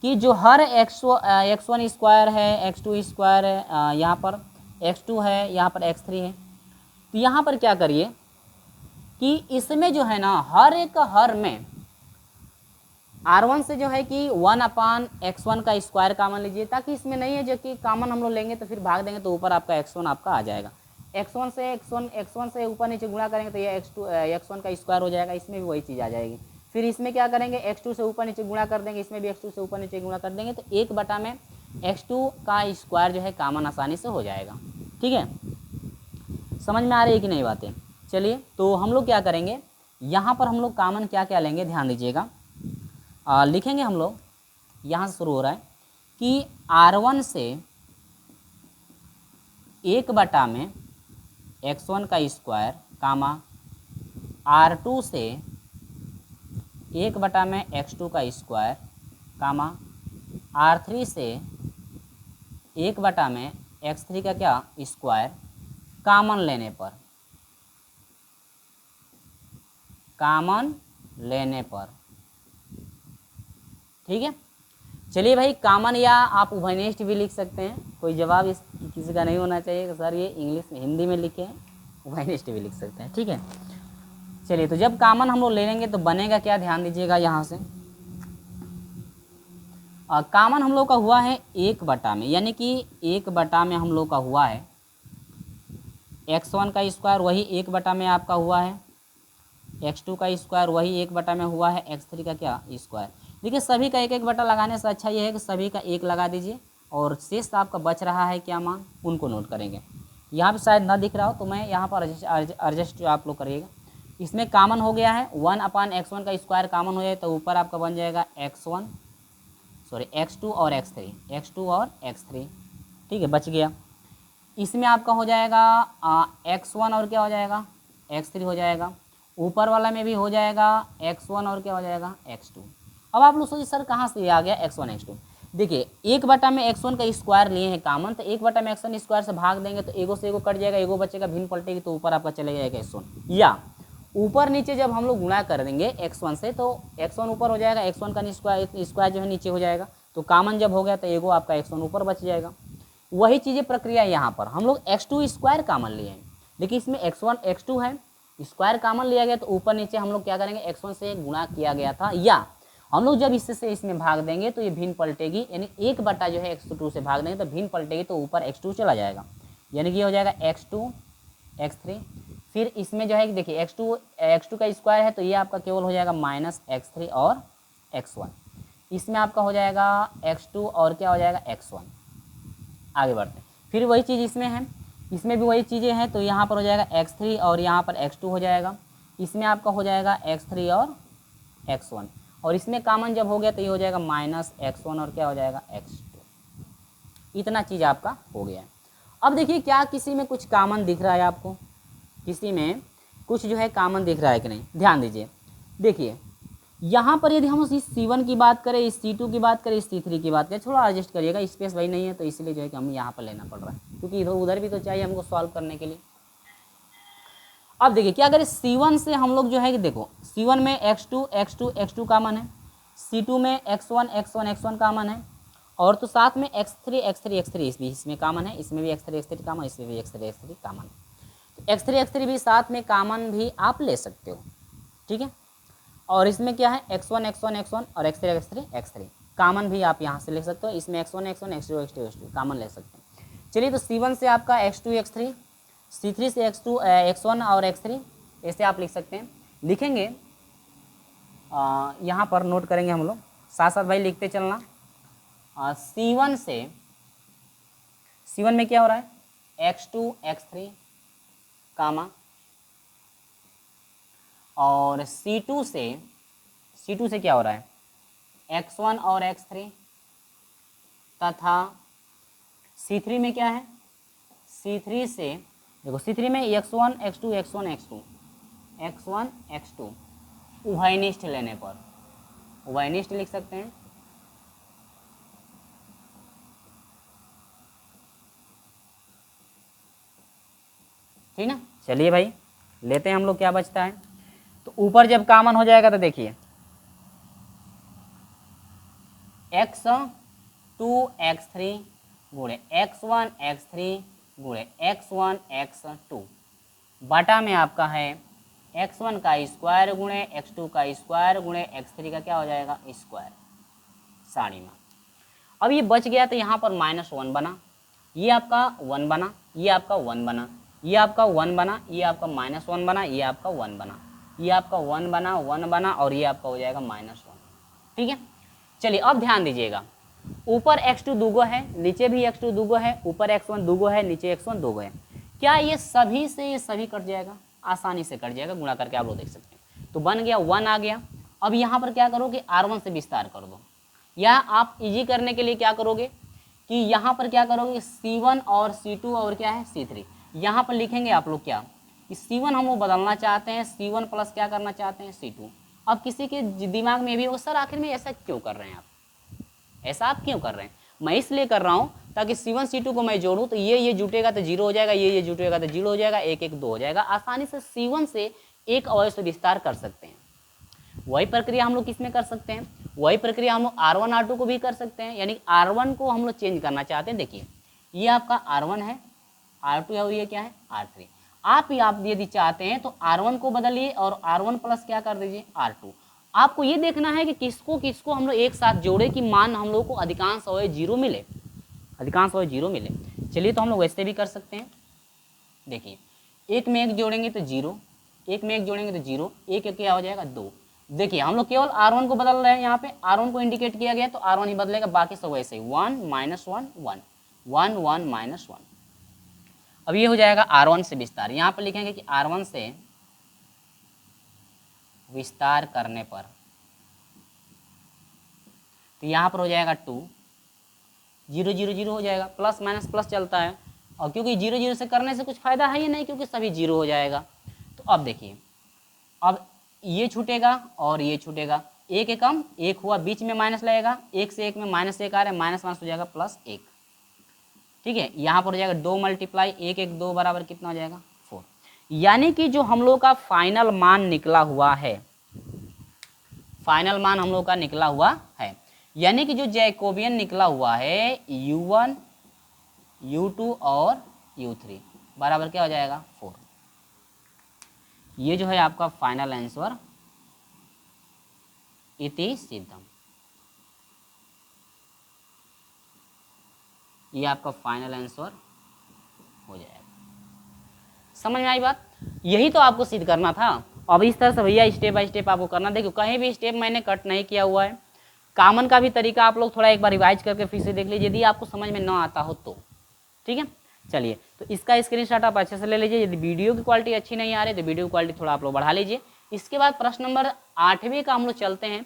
कि जो हर x1 स्क्वायर है, x2 स्क्वायर है, यहाँ पर x2 है, यहाँ पर x3 है, तो यहाँ पर क्या करिए कि इसमें जो है ना हर में R1 से जो है कि 1 अपान x1 का स्क्वायर कामन लीजिए, ताकि इसमें नहीं है जो कि कामन हम लोग लेंगे तो फिर भाग देंगे तो ऊपर आपका x1 आपका आ जाएगा। x1 से ऊपर नीचे गुणा करेंगे तो ये x1 का स्क्वायर हो जाएगा, इसमें भी वही चीज़ आ जाएगी। फिर इसमें क्या करेंगे, x2 से ऊपर नीचे गुणा कर देंगे, इसमें भी x2 से ऊपर नीचे गुणा कर देंगे तो 1 में x2 का स्क्वायर जो है कामन आसानी से हो जाएगा, ठीक है। समझ में आ रही है कि नहीं बातें? चलिए तो हम लोग क्या करेंगे, यहाँ पर हम लोग कामन क्या क्या लेंगे ध्यान दीजिएगा। लिखेंगे हम लोग, यहाँ से शुरू हो रहा है कि R1 से 1 में x1 का स्क्वायर कामा R2 से 1 में x2 का स्क्वायर कामा R3 से 1 में x3 का क्या स्क्वायर कामन लेने पर, ठीक है। चलिए भाई, कामन या आप उभयनिष्ठ भी लिख सकते हैं, कोई जवाब इस किसी का नहीं होना चाहिए सर ये इंग्लिश में हिंदी में लिखे हैं, उभयनिष्ठ भी लिख सकते हैं, ठीक है। चलिए तो जब कामन हम लोग ले लेंगे तो बनेगा क्या, ध्यान दीजिएगा यहाँ से। कामन हम लोग का हुआ है 1 में, यानी कि 1 में हम लोग का हुआ है x1 का स्क्वायर, वही 1 में आपका हुआ है x2 का स्क्वायर, वही 1 में हुआ है x3 का क्या स्क्वायर। देखिए सभी का 1 बटा लगाने से अच्छा ये है कि सभी का 1 लगा दीजिए और शेष आपका बच रहा है क्या मान, उनको नोट करेंगे। यहाँ पे शायद ना दिख रहा हो तो मैं यहाँ पर एडजस्ट आप लोग करिएगा। इसमें कामन हो गया है 1 अपान x1 का स्क्वायर कामन हो जाए तो ऊपर आपका बन जाएगा x2 और x3, ठीक है, बच गया। इसमें आपका हो जाएगा x1 और क्या हो जाएगा x3 हो जाएगा, ऊपर वाला में भी हो जाएगा x1 और क्या हो जाएगा x2। अब आप लोग सोचिए सर कहाँ से आ गया x1 x2। देखिए 1 में x1 का स्क्वायर लिए हैं कामन, तो 1 में x1 स्क्वायर से भाग देंगे तो एगो से एगो कट जाएगा, एगो बचेगा, भिन्न पलटेगी तो ऊपर आपका चले जाएगा x1, या ऊपर नीचे जब हम लोग गुणा कर देंगे x1 से तो x1 ऊपर हो जाएगा, x1 का स्क्वायर जो है नीचे हो जाएगा, तो कामन जब हो गया तो एगो आपका x1 ऊपर बच जाएगा। वही चीज़ें प्रक्रिया यहाँ पर हम लोग x2 स्क्वायर कामन लिए हैं, देखिए इसमें x1 x2 है, स्क्वायर कामन लिया गया तो ऊपर नीचे हम लोग क्या करेंगे x1 से गुणा किया गया था, या हम लोग जब इससे से इसमें भाग देंगे तो ये भिन्न पलटेगी, यानी 1 जो है x2 से भाग देंगे तो भिन्न पलटेगी तो ऊपर x2 चला जाएगा, यानी कि हो जाएगा x2 x3। फिर इसमें जो है कि देखिए x2 का स्क्वायर है तो ये आपका केवल हो जाएगा माइनस x3 और x1, इसमें आपका हो जाएगा x2 और क्या हो जाएगा x1। आगे बढ़ते हैं, फिर वही चीज़ इसमें है, इसमें भी वही चीज़ें हैं तो यहाँ पर हो जाएगा x3 और यहाँ पर x2 हो जाएगा, इसमें आपका हो जाएगा x3 और x1, और इसमें कामन जब हो गया तो ये हो जाएगा माइनस x1 और क्या हो जाएगा x2। इतना चीज़ आपका हो गया है। अब देखिए क्या किसी में कुछ कामन दिख रहा है आपको, किसी में कुछ जो है कामन दिख रहा है कि नहीं, ध्यान दीजिए। देखिए यहाँ पर यदि हम इस C1 की बात करें, इस C2 की बात करें, इस C3 की बात करें, थोड़ा एडजस्ट करिएगा, स्पेस भाई नहीं है तो इसलिए जो है कि हम यहाँ पर लेना पड़ रहा है, क्योंकि इधर उधर भी तो चाहिए हमको सॉल्व करने के लिए। अब देखिए क्या करें, C1 से हम लोग जो है कि देखो C1 में x2 कामन है, C2 में x1 कामन है, और तो साथ में x3 इसमें कामन है, इसमें भी x3 कामन, इसमें भी x3 कामन है, तो x3 भी साथ में कामन भी आप ले सकते हो, ठीक है। और इसमें क्या है x1 और x3 कामन भी आप यहाँ से ले सकते हो, इसमें x1 x2 कामन ले सकते हैं। चलिए तो C1 से आपका x2 x3, C3 से x1 और x3 ऐसे आप लिख सकते हैं। लिखेंगे यहाँ पर नोट करेंगे हम लोग, साथ साथ भाई लिखते चलना। C1 में क्या हो रहा है x2 x3 कामा, और C2 से क्या हो रहा है x1 और x3 तथा C3 में क्या है, C3 से देखो C3 में x1 x2 x1 x2 x1 x2 उभयनिष्ठ लेने पर, उभयनिष्ठ लिख सकते हैं। ठीक ना, चलिए भाई लेते हैं हम लोग क्या बचता है। तो ऊपर जब कॉमन हो जाएगा तो देखिए x2 x3 गुणे x1 x3 गुणे x1 x2 बटा में आपका है x1 का स्क्वायर गुणे x2 का स्क्वायर गुणे x3 का क्या हो जाएगा स्क्वायर, साड़ी में। अब ये बच गया तो यहाँ पर -1 बना, ये आपका 1 बना, ये आपका 1 बना, ये आपका 1 बना, ये आपका -1 बना, ये आपका 1 बना, ये आपका 1 बना 1 बना और ये आपका हो जाएगा -1। ठीक है, चलिए अब ध्यान दीजिएगा, ऊपर x2 दूगो है, नीचे भी x2 दूगो है, ऊपर x1 दूगो है, नीचे x1 दूगो है। क्या ये सभी से ये सभी कट जाएगा? आसानी से कट जाएगा, गुणा करके आप लोग देख सकते हैं। तो बन गया 1 आ गया। अब यहाँ पर क्या करोगे, R1 से विस्तार कर दो, या आप इजी करने के लिए क्या करोगे कि यहाँ पर क्या करोगे C1 और C2 और क्या है C3, यहाँ पर लिखेंगे आप लोग क्या कि C1 हम लोग बदलना चाहते हैं, C1 प्लस क्या करना चाहते हैं C2। अब किसी के दिमाग में भी होगा सर आखिर में ऐसा क्यों कर रहे हैं आप, ऐसा आप क्यों कर रहे हैं? मैं इसलिए कर रहा हूँ ताकि C1 C2 को मैं जोड़ूँ तो ये जुटेगा तो 0 हो जाएगा, ये जुटेगा तो 0 हो जाएगा, 1 1 2 हो जाएगा। आसानी से C1 से एक अवयव से विस्तार कर सकते हैं। वही प्रक्रिया हम लोग किसमें कर सकते हैं, वही प्रक्रिया हम लोग R1 R2 को भी कर सकते हैं। यानी R1 को हम लोग चेंज करना चाहते हैं, देखिए ये आपका R1 है, R2 है और ये क्या है R3। आप यदि चाहते हैं तो R1 को बदलिए और R1 प्लस क्या कर दीजिए R2। आपको ये देखना है कि किसको किसको हम लोग एक साथ जोड़े कि मान हम लोग को अधिकांश अवयव 0 मिले, अधिकांश अवयव 0 मिले। चलिए तो हम लोग वैसे भी कर सकते हैं। देखिए एक में एक जोड़ेंगे तो 0, एक में एक जोड़ेंगे तो 0, एक क्या हो जाएगा 2। देखिए हम लोग केवल R1 को बदल रहे हैं, यहाँ पे R1 को इंडिकेट किया गया तो R1 ही बदलेगा, बाकी सब वैसे ही 1 -1 1 1 1 -1। अब ये हो जाएगा R1 से विस्तार, यहाँ पर लिखेंगे कि R1 से विस्तार करने पर तो यहाँ पर हो जाएगा 2, 0 0 0 हो जाएगा, प्लस माइनस प्लस चलता है। और क्योंकि 0 0 से करने से कुछ फायदा है ही नहीं, क्योंकि सभी 0 हो जाएगा। तो अब देखिए अब ये छूटेगा और ये छूटेगा, एक एकम एक हुआ, बीच में माइनस लगेगा, 1 से 1 में -1 आ रहा है, माइनस हो जाएगा +1। ठीक है, यहाँ पर हो जाएगा 2 मल्टीप्लाई 1 1 2 बराबर कितना हो जाएगा 4। यानी कि जो हम लोग का फाइनल मान निकला हुआ है, फाइनल मान हम लोग का निकला हुआ है, यानी कि जो जैकोबियन निकला हुआ है U1 U2 और U3 बराबर क्या हो जाएगा 4। ये जो है आपका फाइनल आंसर इति सिद्धम, ये आपका फाइनल आंसर हो जाएगा। समझ में आई बात? यही तो आपको सिद्ध करना था। अब इस तरह से भैया स्टेप बाय स्टेप आपको करना। देखो कहीं भी स्टेप मैंने कट नहीं किया हुआ है। कॉमन का भी तरीका आप लोग थोड़ा एक बार रिवाइज करके फिर से देख लीजिए, यदि आपको समझ में ना आता हो तो। ठीक है, चलिए तो इसका स्क्रीनशॉट आप अच्छे से ले लीजिए। यदि वीडियो की क्वालिटी अच्छी नहीं आ रही तो वीडियो की क्वालिटी थोड़ा आप लोग बढ़ा लीजिए। इसके बाद प्रश्न नंबर 8वें का हम लोग चलते हैं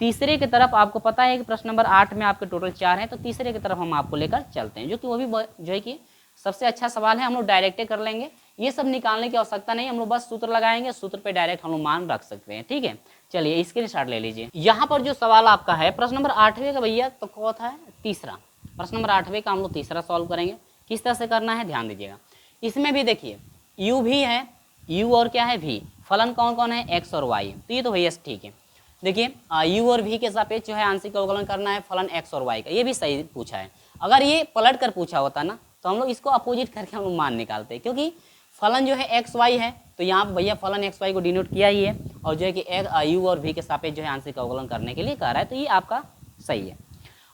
तीसरे की तरफ। आपको पता है कि प्रश्न नंबर 8 में आपके टोटल 4 हैं, तो तीसरे की तरफ हम आपको लेकर चलते हैं, जो कि वो भी जो है कि सबसे अच्छा सवाल है। हम लोग डायरेक्ट कर लेंगे, ये सब निकालने की आवश्यकता नहीं, हम लोग बस सूत्र लगाएंगे, सूत्र पे डायरेक्ट हम लोग मान रख सकते हैं। ठीक है, चलिए स्क्रीनशॉट ले लीजिए। यहाँ पर जो सवाल आपका है प्रश्न नंबर 8वें का भैया तो कौन था तीसरा, प्रश्न नंबर 8वें का हम लोग तीसरा सॉल्व करेंगे। किस तरह से करना है ध्यान दीजिएगा। इसमें भी देखिए u भी है, u और क्या है v, फलन कौन कौन है x और y, तो ये तो भैया ठीक है। देखिए u और v के सापेक्ष जो है आंशिक अवकलन करना है फलन x और y का, ये भी सही पूछा है। अगर ये पलट कर पूछा होता ना तो हम लोग इसको अपोजिट करके हम लोग मान निकालते हैं, क्योंकि फलन जो है एक्स वाई है तो यहाँ पर भैया फलन एक्स वाई को डिनोट किया ही है, और जो है कि u और v के सापेक्ष जो है आंशिक अवकलन करने के लिए कह रहा है, तो ये आपका सही है।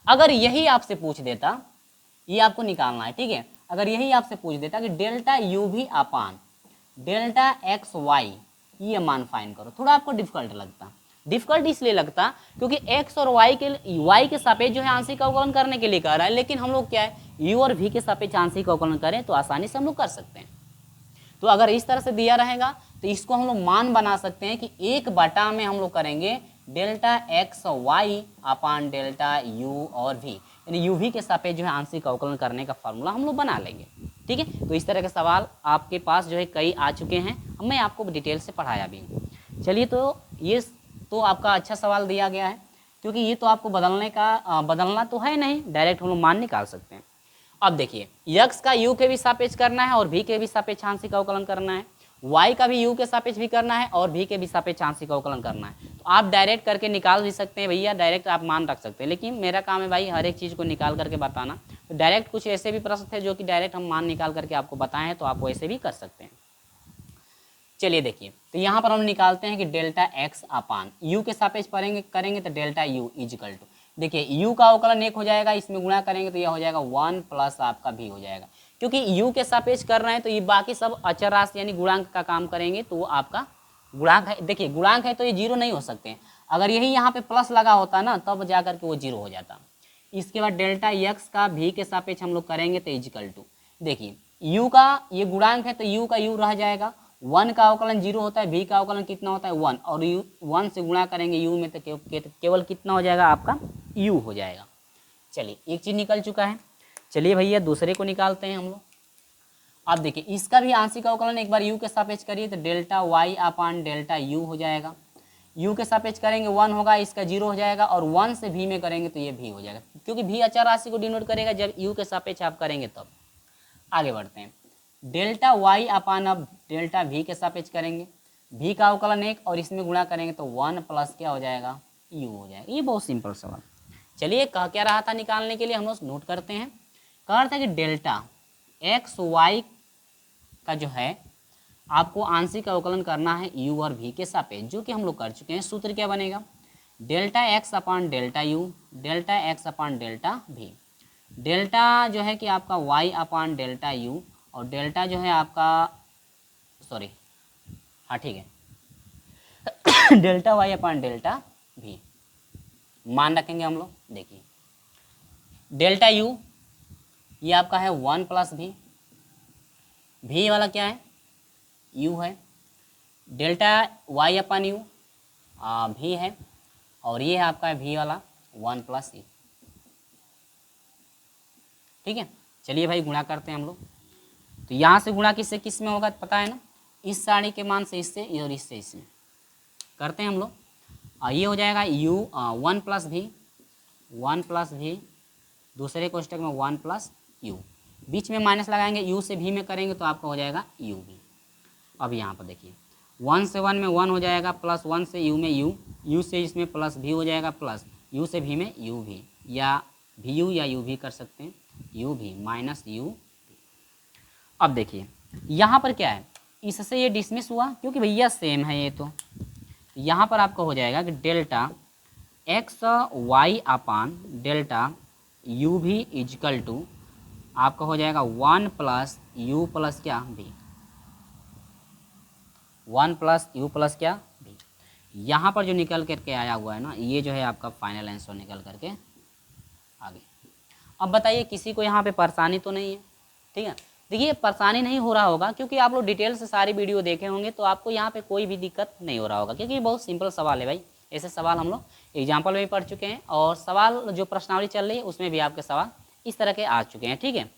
अगर यही आपसे पूछ देता, ये आपको निकालना है, ठीक है, अगर यही आपसे पूछ देता कि डेल्टा u भी अपान डेल्टा एक्स वाई ये मान फाइंड करो, थोड़ा आपको डिफिकल्ट लगता। डिफिकल्ट इसलिए लगता क्योंकि x और y के सापेक्ष जो है आंशिक अवकलन करने के लिए कह रहा है, लेकिन हम लोग क्या है u और v के सापेक्ष आंशिक अवकलन करें तो आसानी से हम लोग कर सकते हैं। तो अगर इस तरह से दिया रहेगा तो इसको हम लोग मान बना सकते हैं कि 1 बटा में हम लोग करेंगे delta x y upon delta u और वी, यानी यू वी के सापेक्ष जो है आंशिक अवकलन करने का फॉर्मूला हम लोग बना लेंगे। ठीक है, तो इस तरह के सवाल आपके पास जो है कई आ चुके हैं, अब मैं आपको डिटेल से पढ़ाया भी हूँ। चलिए, तो ये तो आपका अच्छा सवाल दिया गया है, क्योंकि ये तो आपको बदलना तो है नहीं, डायरेक्ट हम लोग मान निकाल सकते हैं। अब देखिए, यक्स का यू के भी सापेक्ष करना है और भी के भी सापेक्ष आंशिक अवकलन करना है, वाई का भी यू के सापेक्ष भी करना है और भी के भी सापेक्ष आंशिक अवकलन करना है। तो आप डायरेक्ट करके निकाल भी सकते हैं भैया, डायरेक्ट आप मान रख सकते हैं, लेकिन मेरा काम है भाई हर एक चीज़ को निकाल करके बताना। तो डायरेक्ट कुछ ऐसे भी प्रश्न थे जो कि डायरेक्ट हम मान निकाल करके आपको बताएं हैं, तो आप वैसे भी कर सकते हैं। चलिए देखिए, तो यहाँ पर हम निकालते हैं कि डेल्टा एक्स अपान यू के सापेक्ष करेंगे तो डेल्टा यू इजिकल टू, देखिए यू का अवकलन 1 हो जाएगा, इसमें गुणा करेंगे तो यह हो जाएगा 1 प्लस आपका भी हो जाएगा, क्योंकि यू के सापेक्ष कर रहे हैं तो ये बाकी सब अचर राशि यानी गुणांक का काम करेंगे, तो वो आपका गुणांक है। देखिए गुणांक है तो ये जीरो नहीं हो सकते हैं, अगर यही यहाँ पे प्लस लगा होता ना तब जा करके वो जीरो हो जाता। इसके बाद डेल्टा एक्स का भी के सापेक्ष हम लोग करेंगे तो इजिकल टू, देखिए यू का ये गुणांक है तो यू का यू रह जाएगा, 1 का अवकलन 0 होता है, भी का अवकलन कितना होता है 1, और यू 1 से गुणा करेंगे यू में तो केवल कितना हो जाएगा आपका यू हो जाएगा। चलिए एक चीज़ निकल चुका है, चलिए भैया दूसरे को निकालते हैं हम लोग। अब देखिए इसका भी आंशिक अवकलन एक बार यू के सापेक्ष करिए तो delta Y upon delta u हो जाएगा, यू के सापेक्ष करेंगे 1 होगा, इसका 0 हो जाएगा, और 1 से भी में करेंगे तो ये भी हो जाएगा, क्योंकि भी अचर राशि को डिनोट करेगा जब यू के सापेक्ष आप करेंगे तब। आगे बढ़ते हैं, डेल्टा वाई अपान अब डेल्टा भी के सापेक्ष करेंगे, भी का अवकलन 1 और इसमें गुणा करेंगे तो 1 प्लस क्या हो जाएगा यू हो जाएगा। ये बहुत सिंपल सवाल। चलिए कह क्या रहा था निकालने के लिए, हम लोग नोट करते हैं। कह रहा था कि डेल्टा एक्स वाई का जो है आपको आंशिक अवकलन करना है यू और भी के सापेक्ष, जो कि हम लोग कर चुके हैं। सूत्र क्या बनेगा, delta X upon delta you, delta X upon delta भी, डेल्टा जो है कि आपका वाई अपान डेल्टा यू, और डेल्टा जो है आपका सॉरी हाँ ठीक है डेल्टा वाई अपान डेल्टा भी मान रखेंगे हम लोग। देखिए डेल्टा यू ये आपका है 1 प्लस भी वाला क्या है यू है, डेल्टा वाई अपान यू भी है, और ये है आपका भी वाला 1 प्लस यू। ठीक है, चलिए भाई गुणा करते हैं हम लोग। तो यहाँ से गुणा किससे किस में होगा पता है ना, इस सारणी के मान से इससे और इससे इसमें करते हैं हम लोग। ये हो जाएगा यू 1 प्लस भी, दूसरे कोष्टक में 1 प्लस यू, बीच में माइनस लगाएंगे, यू से भी में करेंगे तो आपका हो जाएगा यू भी। अब यहाँ पर देखिए 1 से 1 में 1 हो जाएगा, प्लस 1 से यू में यू से इसमें प्लस भी हो जाएगा, प्लस यू से भी में यू भी, या भी यू या यू भी कर सकते हैं, यू भी माइनस यू। अब देखिए यहाँ पर क्या है, इससे ये डिसमिस हुआ क्योंकि भैया सेम है ये, तो यहाँ पर आपका हो जाएगा कि delta x y upon delta u भी इजकल टू आपका हो जाएगा 1 प्लस यू प्लस क्या भी, 1 प्लस यू प्लस क्या भी। यहाँ पर जो निकल करके आया हुआ है ना, ये जो है आपका फाइनल आंसर निकल करके आ गया। अब बताइए किसी को यहाँ पे परेशानी तो नहीं है, ठीक है। देखिए परेशानी नहीं हो रहा होगा क्योंकि आप लोग डिटेल से सारी वीडियो देखे होंगे, तो आपको यहाँ पे कोई भी दिक्कत नहीं हो रहा होगा, क्योंकि बहुत सिंपल सवाल है भाई। ऐसे सवाल हम लोग एग्जाम्पल में भी पढ़ चुके हैं, और सवाल जो प्रश्नावली चल रही है उसमें भी आपके सवाल इस तरह के आ चुके हैं, ठीक है।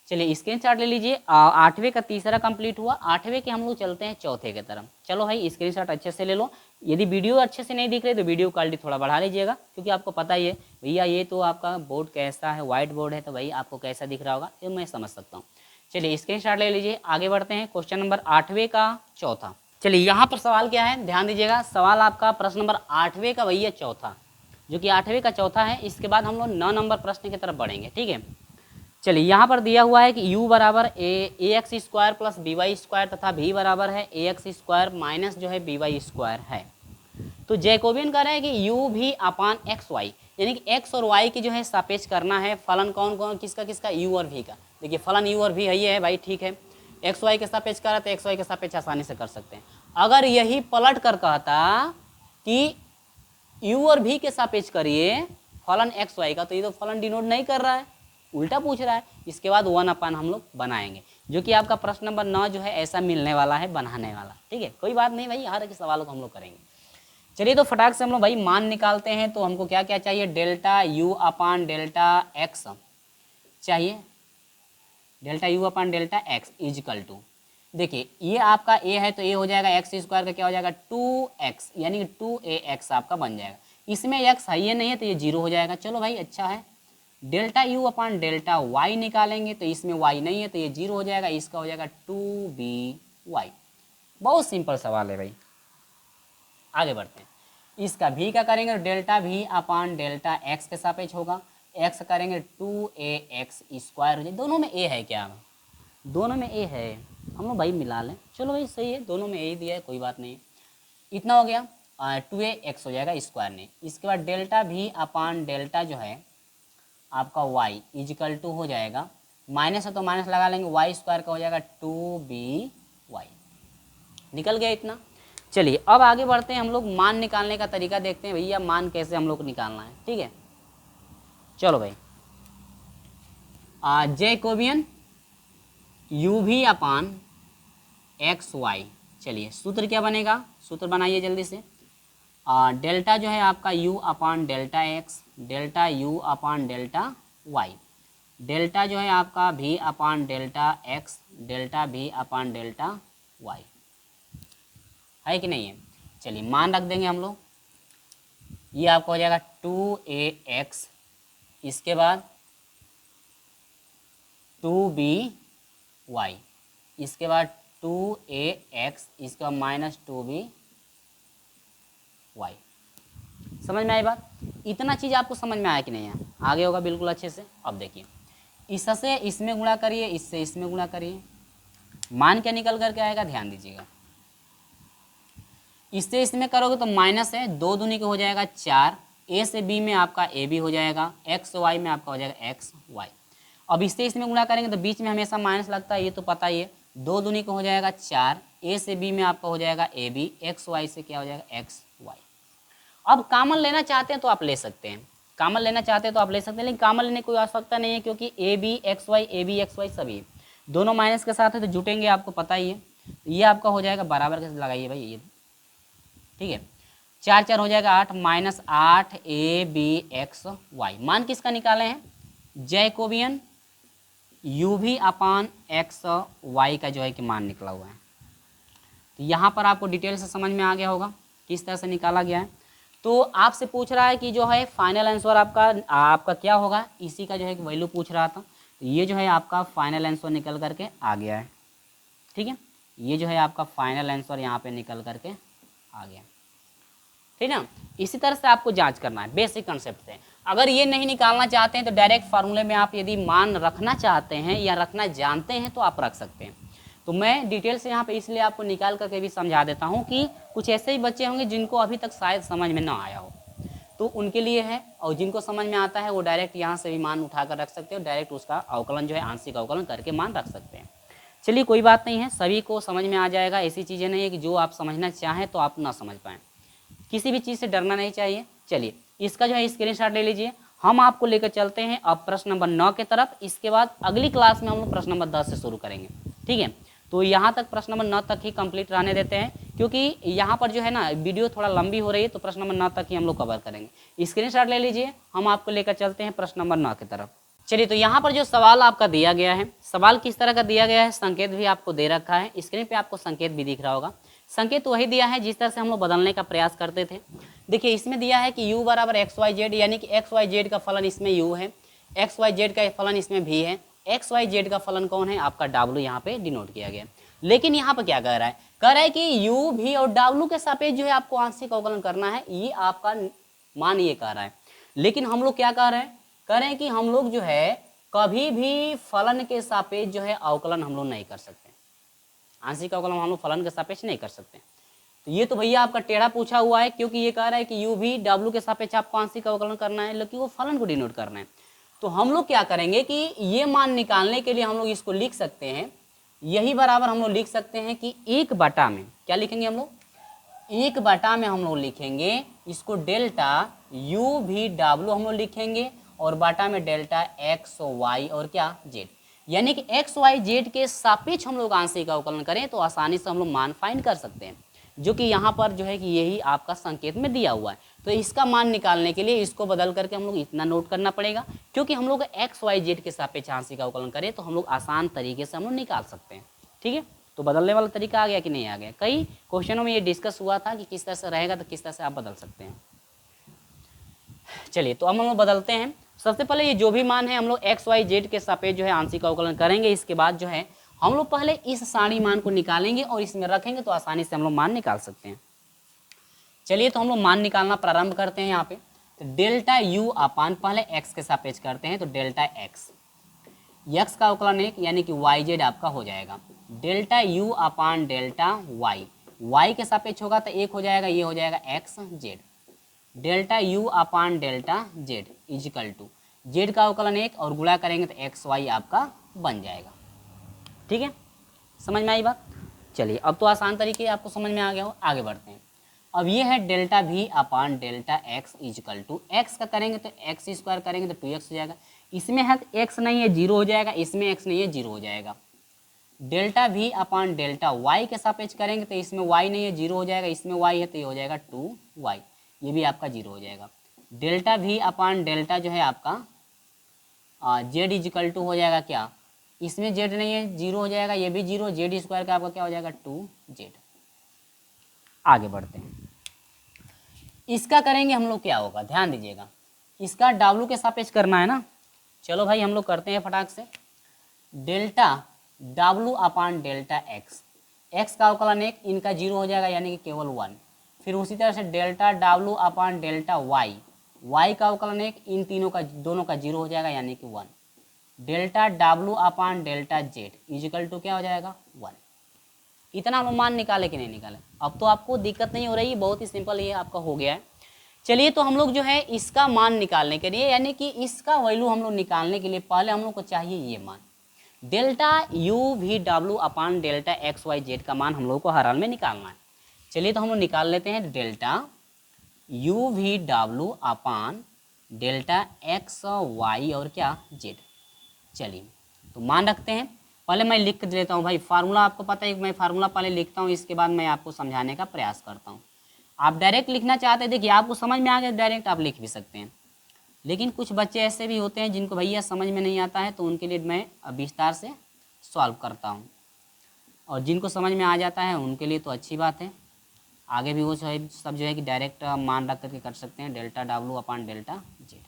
चलिए स्क्रीनशॉट ले लीजिए। 8वें का तीसरा कंप्लीट हुआ, 8वें के हम लोग चलते हैं चौथे की तरफ। चलो भाई स्क्रीनशॉट अच्छे से ले लो। यदि वीडियो अच्छे से नहीं दिख रही तो वीडियो क्वालिटी थोड़ा बढ़ा लीजिएगा, क्योंकि आपको पता ही है भैया ये तो आपका बोर्ड कैसा है, वाइट बोर्ड है, तो भाई आपको कैसा दिख रहा होगा ये मैं समझ सकता हूँ। चलिए स्क्रीनशॉट ले लीजिए, आगे बढ़ते हैं। क्वेश्चन नंबर 8वें का चौथा। चलिए यहाँ पर सवाल क्या है, ध्यान दीजिएगा। सवाल आपका प्रश्न नंबर 8वें का भैया चौथा, जो कि 8वें का चौथा है। इसके बाद हम लोग 9 नंबर प्रश्न की तरफ बढ़ेंगे, ठीक है। चलिए यहाँ पर दिया हुआ है कि u बराबर A X square plus B Y square तथा v बराबर है ए एक्स स्क्वायर माइनस जो है बी वाई स्क्वायर है। तो जैकोबियन कह रहे हैं कि u भी अपान एक्स वाई, यानी कि x और y की जो है सापेक्ष करना है। फलन कौन कौन किसका किसका, u और v का। देखिए फलन u और v है ये है भाई, ठीक है। एक्स वाई के सापेक्ष करा तो एक्स वाई के सापेक्ष आसानी से कर सकते हैं। अगर यही पलट कर कहता कि u और v के सापेक्ष करिए फलन एक्स वाई का, तो ये तो फलन डिनोट नहीं कर रहा है, उल्टा पूछ रहा है। इसके बाद 1 अपान हम लोग बनाएंगे, जो कि आपका प्रश्न नंबर 9 जो है ऐसा मिलने वाला है, बनाने वाला, ठीक है। कोई बात नहीं भाई, हर एक सवालों को हम लोग करेंगे। चलिए तो फटाक से हम लोग भाई मान निकालते हैं। तो हमको क्या क्या चाहिए, delta you upon delta X चाहिए, delta you upon delta x equal to, देखिए ये आपका ए है तो ए हो जाएगा एक्स स्क्वायर का क्या हो जाएगा 2x, यानी कि 2ax आपका बन जाएगा। इसमें x है ये नहीं है तो ये 0 हो जाएगा। चलो भाई अच्छा है। Delta U upon delta y निकालेंगे तो इसमें y नहीं है तो ये 0 हो जाएगा, इसका हो जाएगा 2by। बहुत सिंपल सवाल है भाई, आगे बढ़ते हैं। इसका भी क्या करेंगे, डेल्टा भी अपान डेल्टा एक्स के सापेक्ष होगा, एक्स करेंगे 2ax स्क्वायर हो जाए। दोनों में a है क्या, दोनों में a है, हम लोग भाई मिला लें। चलो भाई सही है, दोनों में a ही दिया है, कोई बात नहीं। इतना हो गया, 2ax हो जाएगा स्क्वायर नहीं। इसके बाद डेल्टा भी अपान डेल्टा जो है आपका y इजिकल टू हो जाएगा, माइनस है तो माइनस लगा लेंगे, y स्क्वायर का हो जाएगा 2by। निकल गया इतना। चलिए अब आगे बढ़ते हैं, हम लोग मान निकालने का तरीका देखते हैं भैया, मान कैसे हम लोग को निकालना है। ठीक है, चलो भाई जैकोबियन यू भी अपान एक्स वाई। चलिए सूत्र क्या बनेगा, सूत्र बनाइए जल्दी से। डेल्टा जो है आपका u upon delta x, delta you upon delta y, delta जो है आपका भी अपान डेल्टा एक्स, डेल्टा भी अपान डेल्टा वाई, है कि नहीं है। चलिए मान रख देंगे हम लोग, ये आपका हो जाएगा 2ax, इसके बाद 2by, इसके बाद 2ax, इसके बाद माइनस 2by। समझ में आई बात, इतना चीज़ आपको समझ में आया कि नहीं है, आगे होगा बिल्कुल अच्छे से। अब देखिए इससे इसमें गुणा करिए, इससे इसमें गुणा करिए, मान क्या निकल करके आएगा ध्यान दीजिएगा। इससे इसमें करोगे तो माइनस है, 2 दूनी का हो जाएगा 4, a से b में आपका a b हो जाएगा, x y में आपका हो जाएगा x y। अब इससे इसमें गुणा करेंगे तो बीच में हमेशा माइनस लगता है, ये तो पता ही है। 2 दूनी का हो जाएगा 4, a से b में आपका हो जाएगा a b, x y से क्या हो जाएगा x y। अब कामन लेना चाहते हैं तो आप ले सकते हैं, कामन लेना चाहते हैं तो आप ले सकते हैं, लेकिन कामन लेने की कोई आवश्यकता नहीं है, क्योंकि a b x y सभी दोनों माइनस के साथ है तो जुटेंगे, आपको पता ही है। ये आपका हो जाएगा बराबर कैसे लगाइए भाई ये, ठीक है। 4 4 हो जाएगा 8, minus 8 a b x y। मान किसका निकाले हैं, जैकोबियन यू भी अपान एक्स वाई का जो है कि मान निकला हुआ है। तो यहाँ पर आपको डिटेल से समझ में आ गया होगा किस तरह से निकाला गया है। तो आपसे पूछ रहा है कि जो है फाइनल आंसर आपका क्या होगा, इसी का जो है कि वैल्यू पूछ रहा था। तो ये जो है आपका फाइनल आंसर निकल करके आ गया है, ठीक है। ये जो है आपका फाइनल आंसर यहाँ पे निकल करके आ गया, ठीक ना। इसी तरह से आपको जांच करना है बेसिक कंसेप्ट से। अगर ये नहीं निकालना चाहते हैं तो डायरेक्ट फार्मूले में आप यदि मान रखना चाहते हैं या रखना जानते हैं तो आप रख सकते हैं। तो मैं डिटेल से यहाँ पे इसलिए आपको निकाल करके भी समझा देता हूँ कि कुछ ऐसे ही बच्चे होंगे जिनको अभी तक शायद समझ में ना आया हो, तो उनके लिए है। और जिनको समझ में आता है वो डायरेक्ट यहाँ से भी मान उठा कर रख सकते हो, डायरेक्ट उसका अवकलन जो है आंशिक अवकलन करके मान रख सकते हैं। चलिए कोई बात नहीं है, सभी को समझ में आ जाएगा। ऐसी चीज़ें नहीं है कि जो आप समझना चाहें तो आप ना समझ पाएँ, किसी भी चीज़ से डरना नहीं चाहिए। चलिए इसका जो है स्क्रीनशॉट ले लीजिए, हम आपको लेकर चलते हैं अब प्रश्न नंबर 9 की तरफ। इसके बाद अगली क्लास में हम लोग प्रश्न नंबर 10 से शुरू करेंगे, ठीक है। तो यहाँ तक प्रश्न नंबर 9 तक ही कंप्लीट रहने देते हैं, क्योंकि यहाँ पर जो है ना वीडियो थोड़ा लंबी हो रही है, तो प्रश्न नंबर 9 तक ही हम लोग कवर करेंगे। स्क्रीनशॉट ले लीजिए, हम आपको लेकर चलते हैं प्रश्न नंबर 9 की तरफ। चलिए तो यहाँ पर जो सवाल आपका दिया गया है, सवाल किस तरह का दिया गया है, संकेत भी आपको दे रखा है, स्क्रीन पे आपको संकेत भी दिख रहा होगा। संकेत वही दिया है जिस तरह से हम लोग बदलने का प्रयास करते थे। देखिए इसमें दिया है कि u बराबर एक्स वाई जेड, यानी कि एक्स वाई जेड का फलन इसमें u है, एक्स वाई जेड का फलन इसमें v है, एक्स वाई जेड का फलन कौन है आपका w यहाँ पे डिनोट किया गया। लेकिन यहाँ पर क्या कह रहा है, कह रहा है कि u v और w के सापेक्ष जो है आपको आंशिक अवकलन करना है, ये आपका मान ये कह रहा है। लेकिन हम लोग क्या कह रहे हैं, कह रहे हैं कि हम लोग जो है कभी भी फलन के सापेक्ष जो है अवकलन हम लोग नहीं कर सकते, आंशिक अवकलन हम लोग फलन के सापेक्ष नहीं कर सकते। तो ये तो भैया आपका टेढ़ा पूछा हुआ है, क्योंकि ये कह रहा है कि u भी w के सापेक्ष आपको आंशिक अवकलन करना है, लेकिन वो फलन को डिनोट करना है। तो हम लोग क्या करेंगे कि ये मान निकालने के लिए हम लोग इसको लिख सकते हैं, यही बराबर हम लोग लिख सकते हैं कि 1/, में क्या लिखेंगे हम लोग, 1/, में हम लोग लिखेंगे इसको डेल्टा u भी w हम लोग लिखेंगे, और बाटा में डेल्टा एक्स वाई और क्या जेड, यानी कि एक्स वाई जेड के सापेक्ष हम लोग आंशिक अवकलन करें तो आसानी से हम लोग मान फाइंड कर सकते हैं। जो कि यहाँ पर जो है कि यही आपका संकेत में दिया हुआ है। तो इसका मान निकालने के लिए इसको बदल करके हम लोग इतना नोट करना पड़ेगा, क्योंकि हम लोग एक्स वाई जेड के सापेक्ष आंशिक अवकलन करें तो हम लोग आसान तरीके से हम लोग निकाल सकते हैं। ठीक है, तो बदलने वाला तरीका आ गया कि नहीं आ गया? कई क्वेश्चनों में ये डिस्कस हुआ था कि किस तरह से रहेगा, तो किस तरह से आप बदल सकते हैं। चलिए, तो अब हम लोग बदलते हैं। सबसे पहले ये जो भी मान है हम लोग एक्स वाई जेड के सापेक्ष जो है आंशिक अवकलन करेंगे। इसके बाद जो है हम लोग पहले इस सारी मान को निकालेंगे और इसमें रखेंगे तो आसानी से हम लोग मान निकाल सकते हैं। चलिए, तो हम लोग मान निकालना प्रारंभ करते हैं। यहाँ पे तो डेल्टा यू अपान पहले एक्स के सापेक्ष करते हैं, तो डेल्टा एक्स, एक्स का अवकलन एक यानी कि वाई जेड आपका हो जाएगा। Delta you upon delta y, y के सापेक्ष होगा तो एक हो जाएगा, ये हो जाएगा x z. Delta you upon delta z equal to, z का अवकलन एक और गुणा करेंगे तो एक्स वाई आपका बन जाएगा। ठीक है, समझ में आई बात? चलिए, अब तो आसान तरीके आपको समझ में आ गया हो, आगे बढ़ते हैं। अब ये है डेल्टा भी upon delta x equal to, x का करेंगे तो एक्स स्क्वायर करेंगे तो 2x हो जाएगा। इसमें है एक्स नहीं है, जीरो हो जाएगा, इसमें एक्स नहीं है, जीरो हो जाएगा। डेल्टा भी अपान डेल्टा वाई के सापेक्ष करेंगे तो इसमें वाई नहीं है, जीरो हो जाएगा, इसमें वाई है तो ये हो जाएगा 2y, ये भी आपका जीरो हो जाएगा। डेल्टा भी अपान डेल्टा जो है आपका जेड इजिकल टू हो जाएगा क्या, इसमें जेड नहीं है, जीरो हो जाएगा, ये भी जीरो, जेड स्क्वायर का आपका क्या हो जाएगा 2z। आगे बढ़ते हैं, इसका करेंगे हम लोग, क्या होगा ध्यान दीजिएगा, इसका डब्लू के सापेक्ष करना है ना। चलो भाई हम लोग करते हैं फटाक से। डेल्टा डब्लू अपान डेल्टा एक्स, एक्स का अवकलन एक, इनका जीरो हो जाएगा यानी कि केवल 1। फिर उसी तरह से डेल्टा डब्लू अपान डेल्टा वाई, वाई का अवकलन एक, इन तीनों का दोनों का जीरो हो जाएगा यानी कि 1। डेल्टा डब्लू upon delta z equal to क्या हो जाएगा 1। इतना अनुमान निकाले कि नहीं निकाले? अब तो आपको दिक्कत नहीं हो रही, बहुत ही सिंपल ये आपका हो गया है। चलिए, तो हम लोग जो है इसका मान निकालने के लिए यानी कि इसका वैल्यू हम लोग निकालने के लिए पहले हम लोग को चाहिए ये मान, डेल्टा यू वी डब्ल्यू upon delta x y z का मान हम लोग को हर हाल में निकालना है। चलिए, तो हम लोग निकाल लेते हैं डेल्टा यू वी डब्ल्यू अपान डेल्टा एक्स वाई और क्या जेड। चलिए, तो मान रखते हैं। पहले मैं लिख लेता हूँ भाई, फार्मूला आपको पता है, मैं फार्मूला पहले लिखता हूँ, इसके बाद मैं आपको समझाने का प्रयास करता हूँ। आप डायरेक्ट लिखना चाहते हैं, देखिए आपको समझ में आ गया डायरेक्ट आप लिख भी सकते हैं, लेकिन कुछ बच्चे ऐसे भी होते हैं जिनको भैया समझ में नहीं आता है, तो उनके लिए मैं विस्तार से सॉल्व करता हूँ, और जिनको समझ में आ जाता है उनके लिए तो अच्छी बात है, आगे भी वो सब जो है कि डायरेक्ट मान रख करके कर सकते हैं, delta W upon delta Z,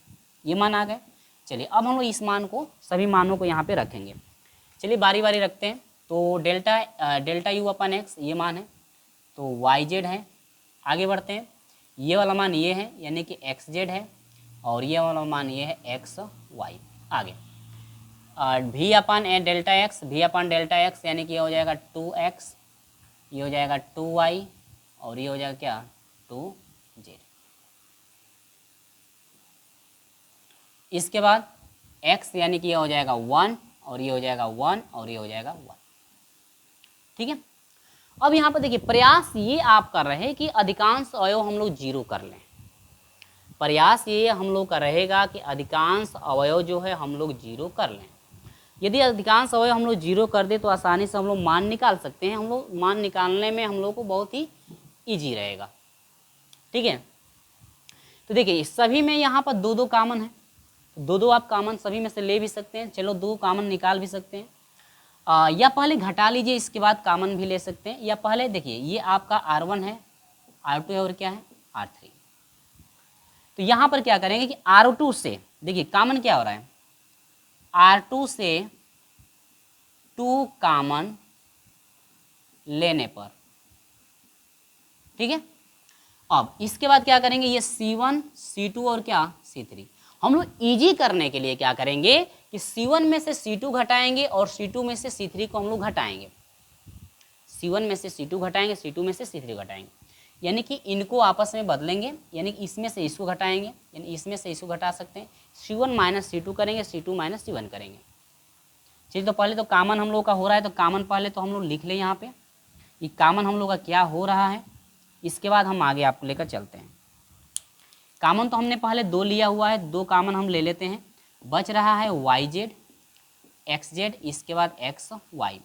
ये मान आ गए। चलिए, अब हम लोग इस मान को, सभी मानों को यहाँ पे रखेंगे। चलिए बारी बारी रखते हैं। तो डेल्टा यू अपन एक्स ये मान है, तो वाई जेड है। आगे बढ़ते हैं, ये वाला मान ये है यानी कि एक्स जेड है, और ये वाला मान ये है एक्स वाई। आगे भी अपन डेल्टा एक्स, भी अपन डेल्टा एक्स यानी कि ये हो जाएगा 2x, ये हो जाएगा 2y, और ये हो जाएगा क्या 2z। इसके बाद x यानी कि ये हो जाएगा 1, और ये हो जाएगा 1, और ये हो जाएगा 1। ठीक है, अब यहाँ पर देखिए प्रयास ये आप कर रहे हैं कि अधिकांश अवयव हम लोग जीरो कर लें। प्रयास ये हम लोग का रहेगा कि अधिकांश अवयव जो है हम लोग जीरो कर लें। यदि अधिकांश अवयव हम लोग जीरो कर दे तो आसानी से हम लोग मान निकाल सकते हैं। हम लोग मान निकालने में हम लोग को बहुत ही ईजी रहेगा। ठीक है, तो देखिए सभी में यहाँ पर दो दो कॉमन है, दो दो आप कॉमन सभी में से ले भी सकते हैं। चलो दो कॉमन निकाल भी सकते हैं, या पहले घटा लीजिए इसके बाद कॉमन भी ले सकते हैं, या पहले देखिए ये आपका R1 है, R2 है, और क्या है R3। तो यहाँ पर क्या करेंगे कि R2 से देखिए कॉमन क्या हो रहा है, R2 से 2 कॉमन लेने पर। ठीक है, अब इसके बाद क्या करेंगे, ये C1 C2 और क्या C3। हम लोग इजी करने के लिए क्या करेंगे कि C1 में से C2 घटाएंगे और C2 में से C3 को हम लोग घटाएंगे। C1 में से C2 घटाएंगे, C2 में से C3 घटाएंगे, यानी कि इनको आपस में बदलेंगे, यानी कि इसमें से इसको घटाएंगे, यानी इसमें से इसको घटा सकते हैं। C1 माइनस C2 करेंगे, C2 माइनस C1 करेंगे। चलिए, तो पहले तो कॉमन हम लोग का हो रहा है, तो कॉमन पहले तो हम लोग लिख लें यहाँ पे, ये कॉमन हम लोग का क्या हो रहा है। इसके बाद हम आगे आपको लेकर चलते हैं। कॉमन तो हमने पहले 2 लिया हुआ है, 2 कॉमन हम ले लेते हैं। बच रहा है वाई जेड एक्स जेड, इसके बाद एक्स वाई,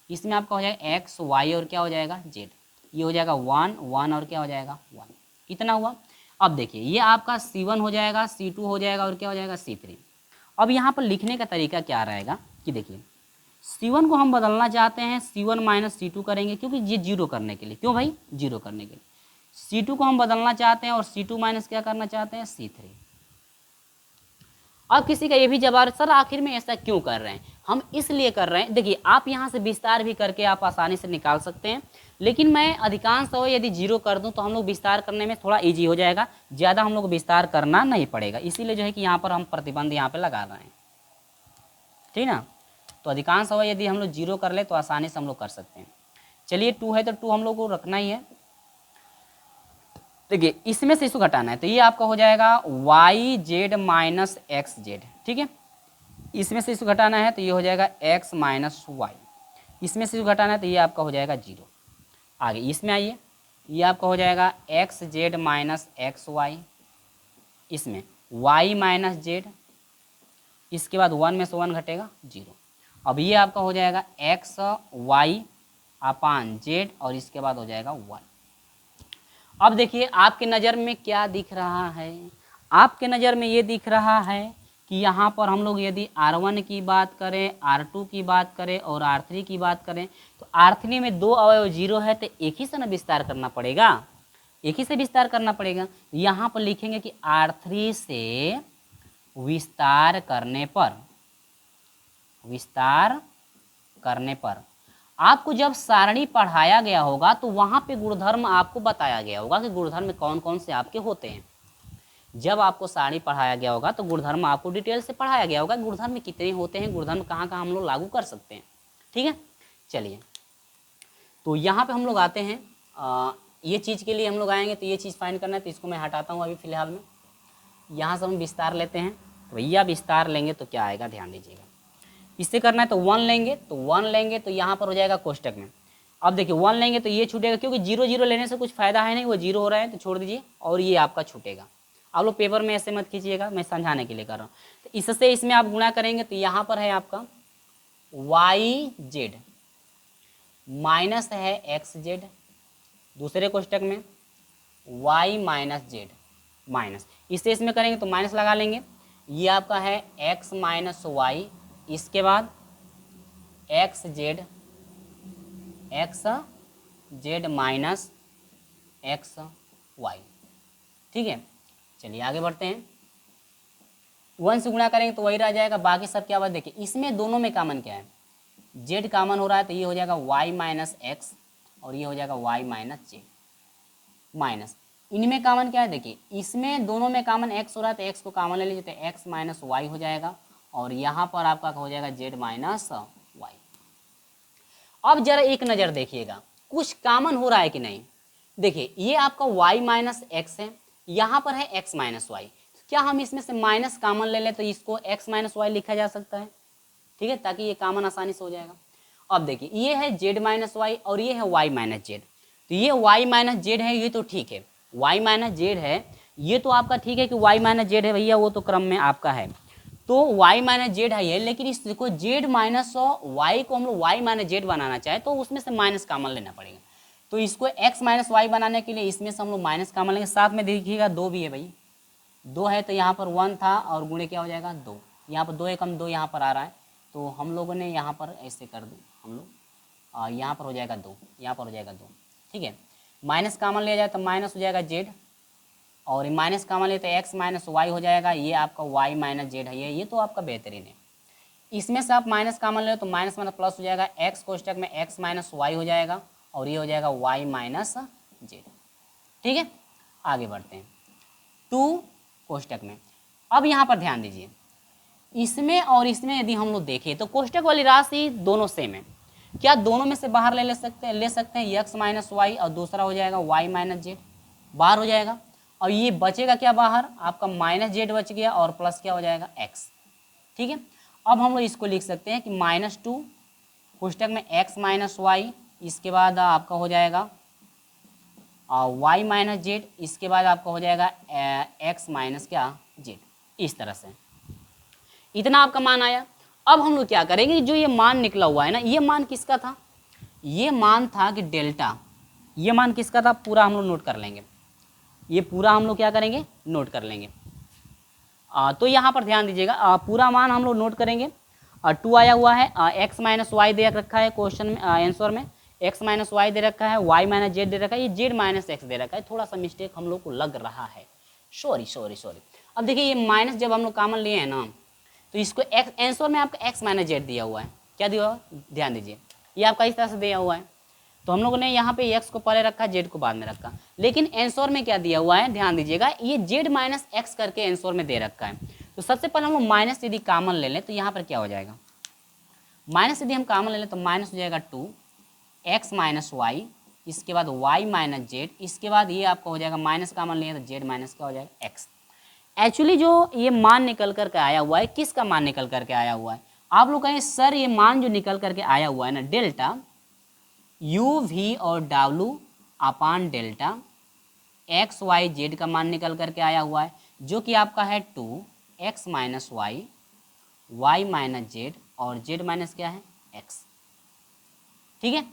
इसमें आपका हो जाएगा एक्स वाई और क्या हो जाएगा जेड। ये हो जाएगा 1 1 और क्या हो जाएगा 1, इतना हुआ। अब देखिए ये आपका C1 हो जाएगा, C2 हो जाएगा और क्या हो जाएगा C3। अब यहाँ पर लिखने का तरीका क्या रहेगा कि देखिए C1 को हम बदलना चाहते हैं C1 माइनस C2 करेंगे, क्योंकि ये जीरो करने के लिए, क्यों भाई जीरो करने के लिए। C2 को हम बदलना चाहते हैं और C2 माइनस क्या करना चाहते हैं C3। अब किसी का ये भी जवाब, सर आखिर में ऐसा क्यों कर रहे हैं, हम इसलिए कर रहे हैं, देखिए आप यहाँ से विस्तार भी करके आप आसानी से निकाल सकते हैं, लेकिन मैं अधिकांश समय यदि जीरो कर दूं तो हम लोग विस्तार करने में थोड़ा इजी हो जाएगा, ज़्यादा हम लोग विस्तार करना नहीं पड़ेगा, इसीलिए जो है कि यहाँ पर हम प्रतिबंध यहाँ पर लगा रहे हैं, ठीक ना। तो अधिकांश समय यदि हम लोग जीरो कर ले तो आसानी से हम लोग कर सकते हैं। चलिए 2 है तो 2 हम लोग को रखना ही है। देखिए इसमें से इसको घटाना है तो ये आपका हो जाएगा y z minus x z, ठीक है। इसमें से इसको घटाना है तो ये हो जाएगा एक्स माइनस वाई, इसमें से इसको घटाना है तो ये आपका हो जाएगा जीरो। आगे इसमें आइए, ये आपका हो जाएगा x z minus x y, इसमें वाई माइनस जेड, इसके बाद 1 में से 1 घटेगा जीरो। अब ये आपका हो जाएगा एक्स वाई अपान जेड और इसके बाद हो जाएगा 1। अब देखिए आपके नज़र में क्या दिख रहा है, आपके नज़र में ये दिख रहा है कि यहाँ पर हम लोग यदि R1 की बात करें, R2 की बात करें और R3 की बात करें तो R3 में 2 अवयव जीरो है तो एक ही से ना विस्तार करना पड़ेगा, एक ही से विस्तार करना पड़ेगा। यहाँ पर लिखेंगे कि R3 से विस्तार करने पर आपको जब सारणी पढ़ाया गया होगा तो वहाँ पे गुणधर्म आपको बताया गया होगा कि गुणधर्म कौन कौन से आपके होते हैं। जब आपको सारणी पढ़ाया गया होगा तो गुणधर्म आपको डिटेल से पढ़ाया गया होगा, गुणधर्म कितने होते हैं, गुणधर्म कहाँ कहाँ हम लोग लागू कर सकते हैं, ठीक है। चलिए तो यहाँ पे हम लोग आते हैं, ये चीज़ के लिए हम लोग आएंगे तो ये चीज़ फाइंड करना है तो इसको मैं हटाता हूँ अभी फ़िलहाल में। यहाँ से हम विस्तार लेते हैं तो भैया विस्तार लेंगे तो क्या आएगा ध्यान दीजिएगा, इससे करना है तो 1 लेंगे तो यहाँ पर हो जाएगा कोष्टक में। अब देखिए 1 लेंगे तो ये छूटेगा, क्योंकि 0 0 लेने से कुछ फ़ायदा है नहीं, वो 0 हो रहा है तो छोड़ दीजिए और ये आपका छूटेगा। आप लोग पेपर में ऐसे मत खींचिएगा, मैं समझाने के लिए कर रहा हूँ। तो इससे इसमें आप गुणा करेंगे तो यहाँ पर है आपका वाई जेड माइनस है एक्स जेड, दूसरे कोष्टक में वाई माइनस जेड माइनस, इससे इसमें करेंगे तो माइनस लगा लेंगे, ये आपका है एक्स माइनस वाई, इसके बाद x z minus x y, ठीक है। चलिए आगे बढ़ते हैं, 1 से गुणा करेंगे तो वही रह जाएगा, बाकी सब क्या बात देखिए इसमें दोनों में कॉमन क्या है, जेड कॉमन हो रहा है तो ये हो जाएगा वाई माइनस एक्स और ये हो जाएगा वाई माइनस जेड माइनस, इनमें कॉमन क्या है देखिए, इसमें दोनों में कॉमन एक्स हो रहा है तो एक्स को कॉमन ले लीजिए तो एक्स माइनस वाई हो जाएगा और यहाँ पर आपका हो जाएगा जेड माइनस वाई। अब जरा एक नज़र देखिएगा कुछ कॉमन हो रहा है कि नहीं, देखिए ये आपका y माइनस एक्स है, यहाँ पर है x माइनस वाई, क्या हम इसमें से माइनस कॉमन ले लें तो इसको x माइनस वाई लिखा जा सकता है, ठीक है, ताकि ये कॉमन आसानी से हो जाएगा। अब देखिए ये है z माइनस वाई और ये है y माइनस जेड, तो ये y माइनस जेड है, ये तो ठीक है, y माइनस जेड है, ये तो आपका ठीक है कि y माइनस जेड है भैया, वो तो क्रम में आपका है, तो y माइनस जेड है ये, लेकिन इसको z माइनस वाई को हम लोग y माइनस जेड बनाना चाहे तो उसमें से माइनस कॉमन लेना पड़ेगा, तो इसको x माइनस वाई बनाने के लिए इसमें से हम लोग माइनस कॉमन लेंगे, साथ में देखिएगा 2 भी है भाई, 2 है तो यहाँ पर 1 था और गुणे क्या हो जाएगा 2, यहाँ पर 2 एकम 2 यहाँ पर आ रहा है तो हम लोगों ने यहाँ पर ऐसे कर दो, हम लोग यहाँ पर हो जाएगा 2, यहाँ पर हो जाएगा 2, ठीक है। माइनस कॉमन लिया जाए तो माइनस हो जाएगा जेड और माइनस कॉमन ले तो एक्स माइनस वाई हो जाएगा, ये आपका वाई माइनस जेड है, ये तो आपका बेहतरीन है। इसमें से आप माइनस कॉमन ले तो माइनस माइनस प्लस हो जाएगा, एक्स कोष्टक में एक्स माइनस वाई हो जाएगा और ये हो जाएगा वाई माइनस जेड, ठीक है। आगे बढ़ते हैं 2 कोष्टक में। अब यहाँ पर ध्यान दीजिए, इसमें और इसमें यदि हम लोग देखें तो कोष्टक वाली राशि दोनों सेम है, क्या दोनों में से बाहर ले सकते हैं एक्स माइनस वाई और दूसरा हो जाएगा वाई माइनस जेड, बाहर हो जाएगा और ये बचेगा क्या बाहर, आपका माइनस जेड बच गया और प्लस क्या हो जाएगा एक्स, ठीक है। अब हम लोग इसको लिख सकते हैं कि -2 कोष्टक में एक्स माइनस वाई, इसके बाद आपका हो जाएगा वाई माइनस जेड, इसके बाद आपका हो जाएगा एक्स माइनस क्या जेड, इस तरह से इतना आपका मान आया। अब हम लोग क्या करेंगे, जो ये मान निकला हुआ है ना, ये मान किसका था, ये मान था कि डेल्टा ये मान किसका था पूरा हम लोग नोट कर लेंगे, ये पूरा हम लोग क्या करेंगे नोट कर लेंगे। तो यहाँ पर ध्यान दीजिएगा, पूरा मान हम लोग नोट करेंगे। 2 आया हुआ है, x माइनस वाई दे रखा है क्वेश्चन में, आंसर में x माइनस वाई दे रखा है, y माइनस जेड दे रखा है, ये z माइनस एक्स दे रखा है। थोड़ा सा मिस्टेक हम लोग को लग रहा है, सॉरी। अब देखिए ये माइनस जब हम लोग कॉमन लिए हैं ना, तो इसको x आंसर में आपका x माइनस जेड दिया हुआ है, क्या दिया हुआ है ध्यान दीजिए, ये आपका इस तरह से दिया हुआ है। तो हम लोगों ने यहाँ पे x को पहले रखा, z को बाद में रखा, लेकिन आंसर में क्या दिया हुआ है ध्यान दीजिएगा, ये z माइनस एक्स करके आंसर में दे रखा है। तो सबसे पहले हम लोग माइनस यदि कॉमन ले लें तो यहाँ पर क्या हो जाएगा, माइनस यदि हम कॉमन ले लें तो माइनस हो जाएगा 2x माइनस वाई, इसके बाद y माइनस जेड, इसके बाद ये आपका हो जाएगा माइनस कॉमन लिए तो z माइनस क्या हो जाएगा x। एक्चुअली जो ये मान निकल करके आया हुआ है, किसका मान निकल करके आया हुआ है, आप लोग कहें सर ये मान जो निकल करके आया हुआ है ना, डेल्टा यू वी और डब्लू upon delta x y z का मान निकल करके आया हुआ है, जो कि आपका है 2x minus y, y minus z और जेड माइनस क्या है x। ठीक है,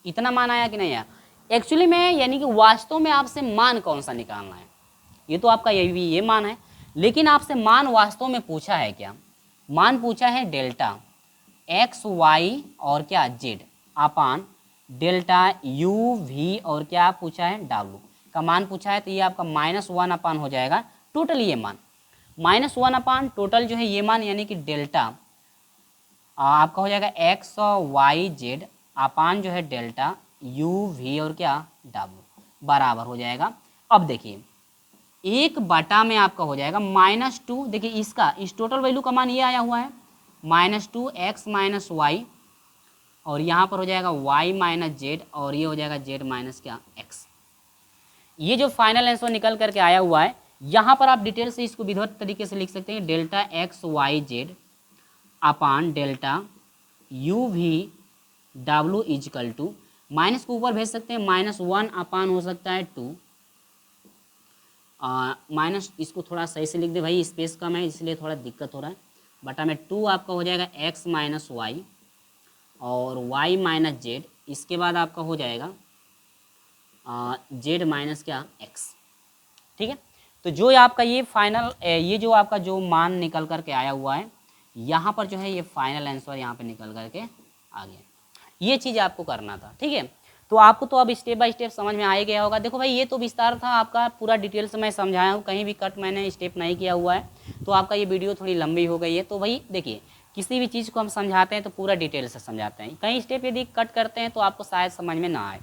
इतना मान आया कि नहीं आया। एक्चुअली में यानी कि वास्तव में आपसे मान कौन सा निकालना है, ये तो आपका ये मान है, लेकिन आपसे मान वास्तव में पूछा है क्या, मान पूछा है डेल्टा एक्स वाई और क्या z upon delta u v और क्या पूछा है डब्लू का मान पूछा है। तो ये आपका -1 अपान हो जाएगा टोटल, ये मान -1 अपान टोटल जो है ये मान, यानी कि डेल्टा आपका हो जाएगा एक्स वाई जेड अपान जो है डेल्टा यू वी और क्या डब्लू बराबर हो जाएगा। अब देखिए 1 में आपका हो जाएगा -2, देखिए इसका इस टोटल वैल्यू का मान ये आया हुआ है -2x माइनस वाई, और यहाँ पर हो जाएगा y माइनस जेड और ये हो जाएगा z माइनस क्या x। ये जो फाइनल आंसर निकल करके आया हुआ है, यहाँ पर आप डिटेल से इसको विधिवत तरीके से लिख सकते हैं, delta x y z upon delta u v डब्लू इजकल टू, माइनस को ऊपर भेज सकते हैं, -1 अपान हो सकता है 2 माइनस, इसको थोड़ा सही से लिख दे भाई, स्पेस कम है इसलिए थोड़ा दिक्कत हो रहा है, बटा में 2 आपका हो जाएगा x माइनस वाई और y माइनस जेड, इसके बाद आपका हो जाएगा z माइनस क्या x। ठीक है, तो जो आपका ये फाइनल ये जो आपका जो मान निकल करके आया हुआ है, यहाँ पर जो है ये फाइनल आंसर यहाँ पे निकल करके आ गया। ये चीज़ आपको करना था। ठीक है, तो आपको तो अब स्टेप बाय स्टेप समझ में आ ही गया होगा। देखो भाई ये तो विस्तार था आपका, पूरा डिटेल से मैं समझाया हूँ, कहीं भी कट मैंने स्टेप नहीं किया हुआ है, तो आपका ये वीडियो थोड़ी लंबी हो गई है। तो भाई देखिए किसी भी चीज़ को हम समझाते हैं तो पूरा डिटेल से समझाते हैं, कहीं स्टेप यदि कट करते हैं तो आपको शायद समझ में ना आए।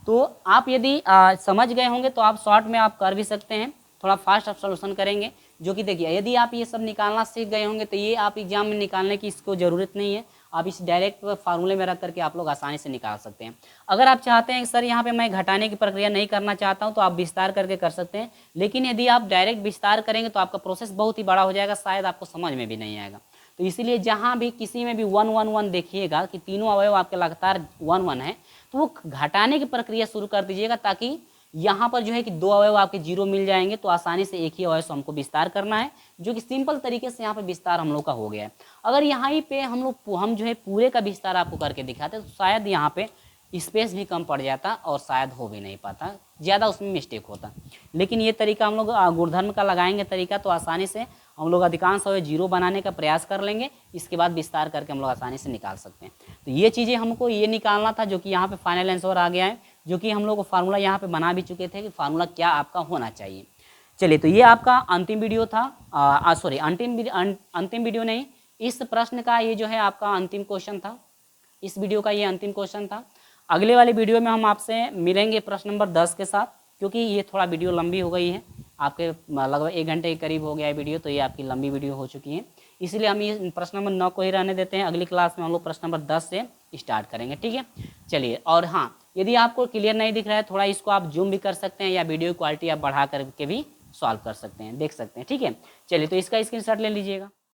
तो आप यदि समझ गए होंगे तो आप शॉर्ट में आप कर भी सकते हैं, थोड़ा फास्ट आप सोल्यूशन करेंगे। जो कि देखिए यदि आप ये सब निकालना सीख गए होंगे तो ये आप एग्जाम में निकालने की इसको ज़रूरत नहीं है, आप इस डायरेक्ट फार्मूले में रख करके आप लोग आसानी से निकाल सकते हैं। अगर आप चाहते हैं कि सर यहाँ पे मैं घटाने की प्रक्रिया नहीं करना चाहता हूँ तो आप विस्तार करके कर सकते हैं, लेकिन यदि आप डायरेक्ट विस्तार करेंगे तो आपका प्रोसेस बहुत ही बड़ा हो जाएगा, शायद आपको समझ में भी नहीं आएगा। तो इसीलिए जहाँ भी किसी में भी 1 1 1 देखिएगा कि तीनों अवयव आपके लगातार 1 1 है, तो वो घटाने की प्रक्रिया शुरू कर दीजिएगा, ताकि यहाँ पर जो है कि 2 अवयव आपके 0 मिल जाएंगे, तो आसानी से एक ही अवयव से हमको विस्तार करना है, जो कि सिंपल तरीके से यहाँ पे विस्तार हम लोग का हो गया है। अगर यहाँ ही पे हम जो है पूरे का विस्तार आपको करके दिखाते तो शायद यहाँ पे स्पेस भी कम पड़ जाता और शायद हो भी नहीं पाता, ज़्यादा उसमें मिस्टेक होता। लेकिन ये तरीका हम लोग गुणधर्म का लगाएंगे तरीका, तो आसानी से हम लोग अधिकांश अवयव 0 बनाने का प्रयास कर लेंगे, इसके बाद विस्तार करके हम लोग आसानी से निकाल सकते हैं। तो ये चीज़ें हमको ये निकालना था, जो कि यहाँ पे फाइनल आंसर आ गया है, जो कि हम लोग फार्मूला यहाँ पे बना भी चुके थे कि फार्मूला क्या आपका होना चाहिए। चलिए, तो ये आपका अंतिम वीडियो था, सॉरी अंतिम वीडियो नहीं, इस प्रश्न का ये जो है आपका अंतिम क्वेश्चन था, इस वीडियो का ये अंतिम क्वेश्चन था। अगले वाले वीडियो में हम आपसे मिलेंगे प्रश्न नंबर 10 के साथ, क्योंकि ये थोड़ा वीडियो लंबी हो गई है, आपके लगभग 1 घंटे के करीब हो गया है वीडियो, तो ये आपकी लंबी वीडियो हो चुकी है, इसलिए हम ये प्रश्न नंबर 9 को ही रहने देते हैं। अगली क्लास में हम लोग प्रश्न नंबर 10 से स्टार्ट करेंगे। ठीक है, चलिए। और हाँ, यदि आपको क्लियर नहीं दिख रहा है, थोड़ा इसको आप जूम भी कर सकते हैं या वीडियो क्वालिटी आप बढ़ा करके भी सॉल्व कर सकते हैं, देख सकते हैं। ठीक है, चलिए, तो इसका स्क्रीनशॉट ले लीजिएगा।